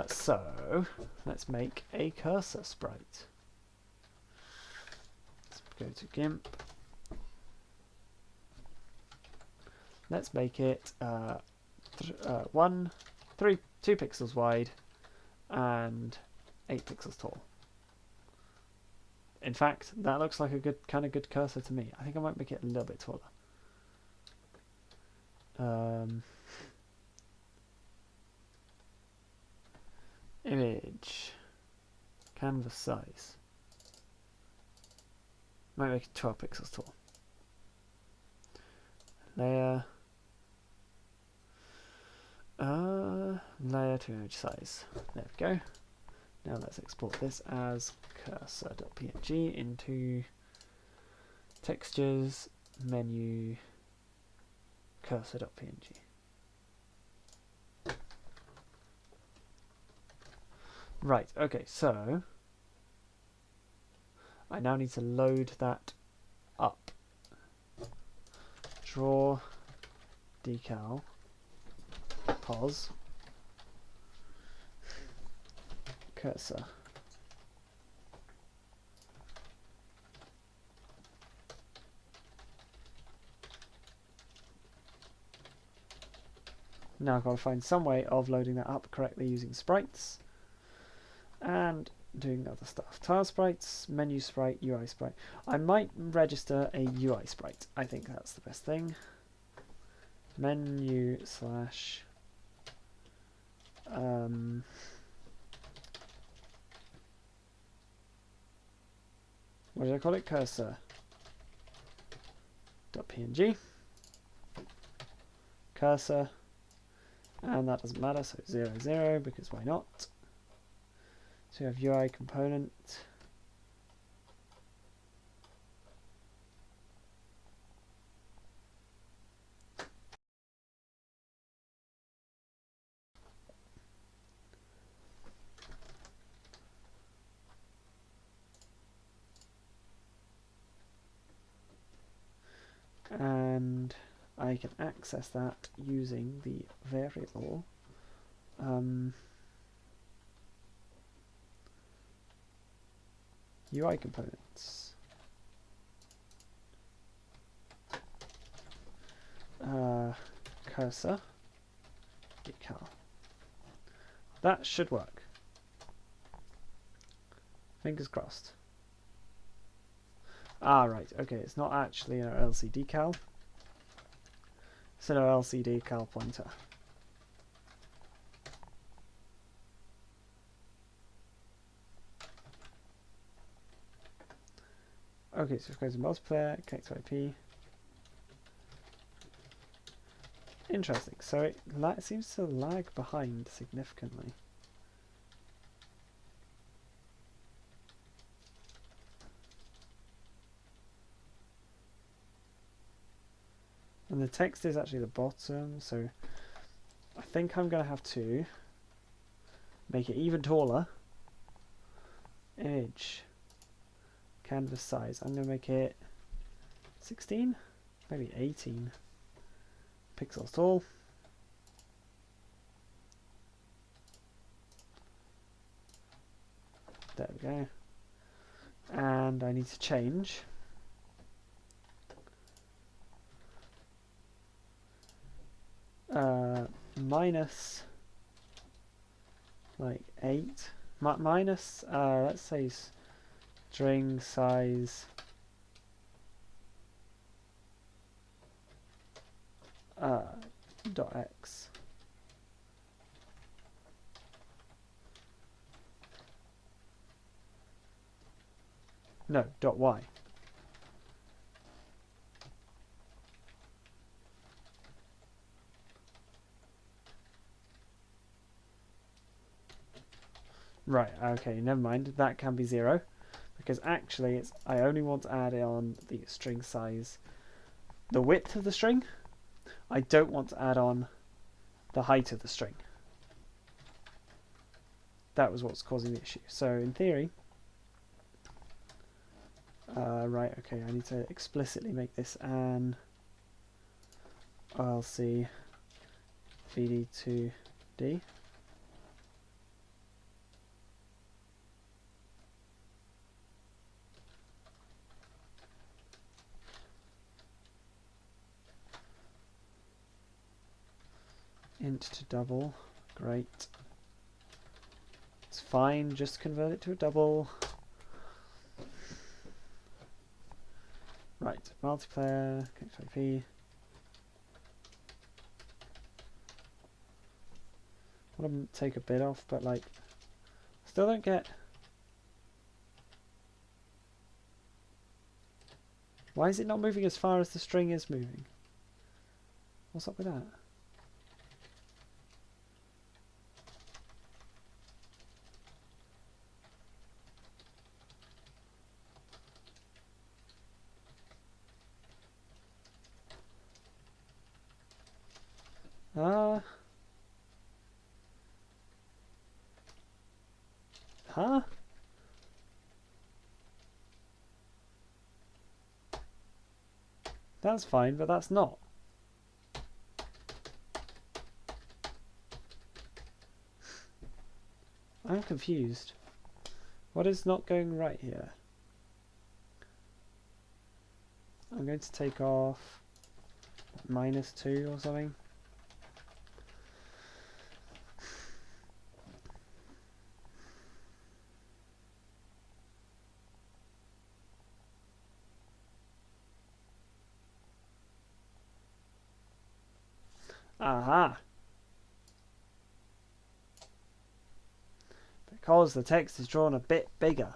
So let's make a cursor sprite. Let's go to GIMP. Let's make it 2 pixels wide and 8 pixels tall. In fact, that looks like a good cursor to me. I think I might make it a little bit taller. Image, canvas size. Might make it 12 pixels tall. Layer. Layer to image size. There we go. Now let's export this as cursor.png into textures, menu, cursor.png. Right, okay, so I now need to load that up. Draw decal, pos, cursor. Now I've got to find some way of loading that up correctly using sprites and doing other stuff. Tile sprites, menu sprite, UI sprite. I might register a UI sprite. I think that's the best thing. Menu slash what did I call it? Cursor .png. Cursor, and that doesn't matter, so 0, 0, because why not? So you have UI component. And I can access that using the variable UI components. Cursor decal. That should work. Fingers crossed. Right, okay, it's not actually an LC decal. It's an LC decal pointer. Okay, so it goes to multiplayer, connect to IP. Interesting, so it seems to lag behind significantly. And the text is actually the bottom, so I think I'm going to have to make it even taller. Image, canvas size, I'm going to make it 16, maybe 18 pixels tall. There we go. And I need to change minus like 8 minus let's say string size dot x. No, dot y. Right, okay, never mind. That can be 0 because actually I only want to add on the string size, the width of the string. I don't want to add on the height of the string. That was what's causing the issue. So in theory, right, okay, I need to explicitly make this an ILC vd2d. Int to double, great. It's fine, just convert it to a double. Right, multiplayer, IP. I want to take a bit off, but like, still don't get. Why is it not moving as far as the string is moving? What's up with that? Huh? That's fine, but that's not. I'm confused. What is not going right here? I'm going to take off -2 or something. Aha! Because the text is drawn a bit bigger.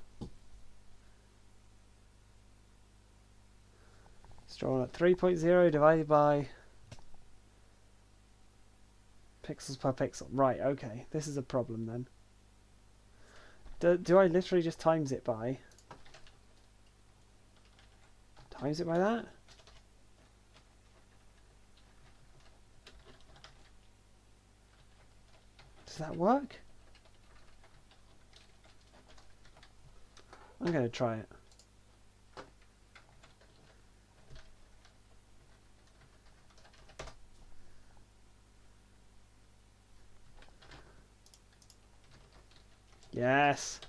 It's drawn at 3.0 divided by pixels per pixel. Right, okay. This is a problem then. Do I literally just times it by? Times it by that? Does that work? I'm going to try it. Yes!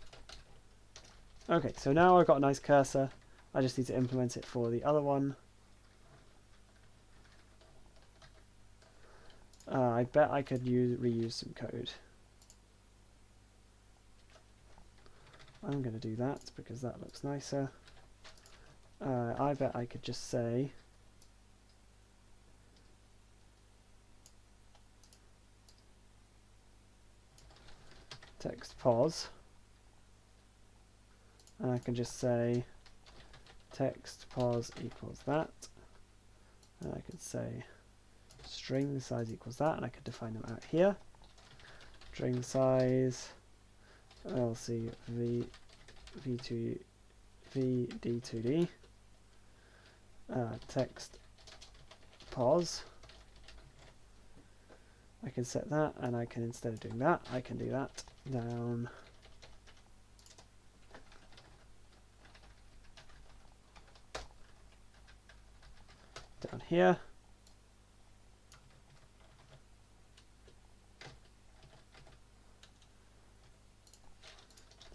Okay, so now I've got a nice cursor. I just need to implement it for the other one. I bet I could reuse some code. I'm going to do that because that looks nicer. I bet I could just say text pos, and I can just say text pos equals that, and I can say string size equals that, and I could define them out here. String size LC v2 vd2d text pos. I can set that, and I can, instead of doing that, I can do that down down here.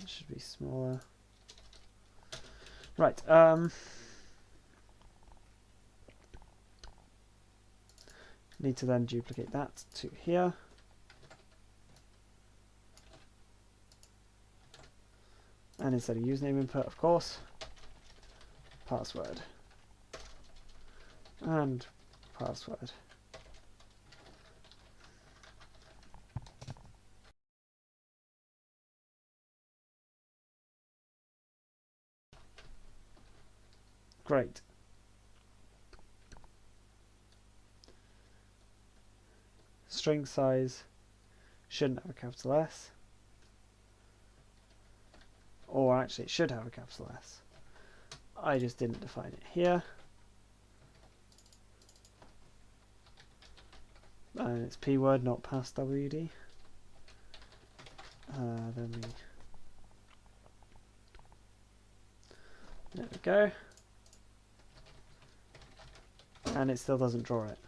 It should be smaller. Right. Need to then duplicate that to here. And instead of username input, of course, password. And password. Great. String size shouldn't have a capital S. Or actually it should have a capital S. I just didn't define it here. And it's P word, not pass WD. Then we... There we go. And it still doesn't draw it.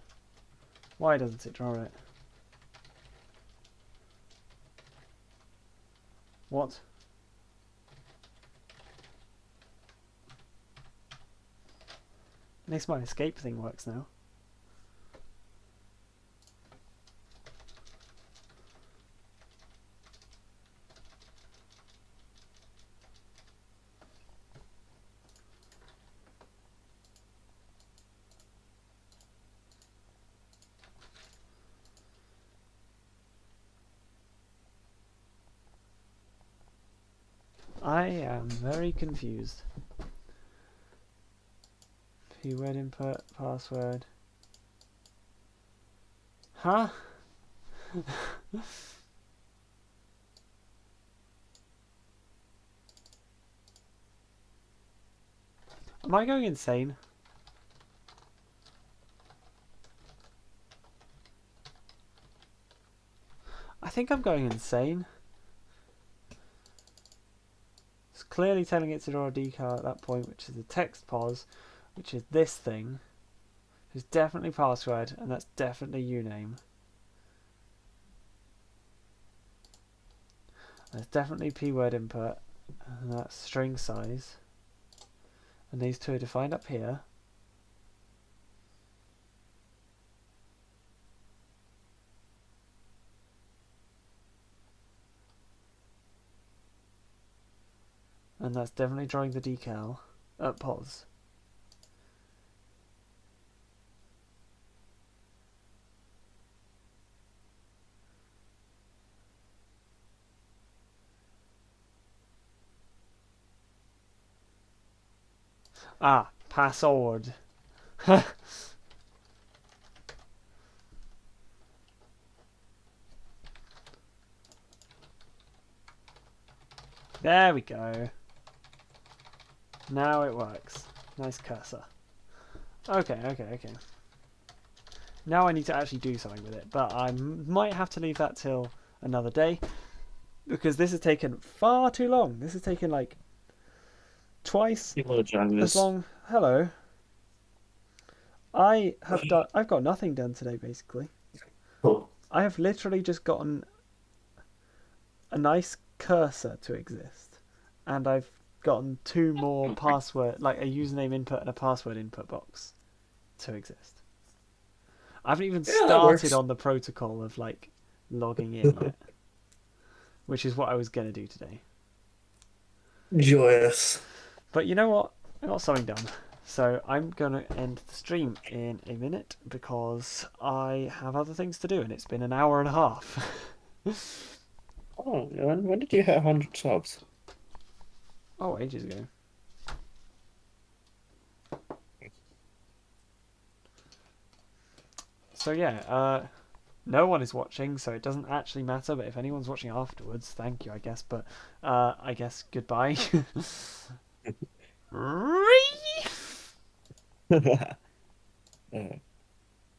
Why doesn't it draw it? What? At least my escape thing works now. I am very confused. Keyword input, password. Huh? Am I going insane? I think I'm going insane. It's clearly telling it to draw a decal at that point, which is the text pos, which is this thing. It's definitely password, and that's definitely uname. There's definitely p-word input, and that's string size. And these two are defined up here. And that's definitely drawing the decal at pos. Ah, password. There we go. Now it works. Nice cursor. Okay. Now I need to actually do something with it, but I might have to leave that till another day because this has taken far too long. This has taken like twice as long. Hello. I've got nothing done today basically. Cool. I have literally just gotten a nice cursor to exist, and I've gotten two more password, like a username input and a password input box to exist. I haven't even started on the protocol of like logging in yet, which is what I was going to do today. Joyous. But you know what? I got something done. So I'm going to end the stream in a minute because I have other things to do and it's been an hour and a half. Oh, when did you hit 100 subs? Oh, ages ago. So yeah, no one is watching, so it doesn't actually matter, but if anyone's watching afterwards, thank you, I guess, but I guess goodbye.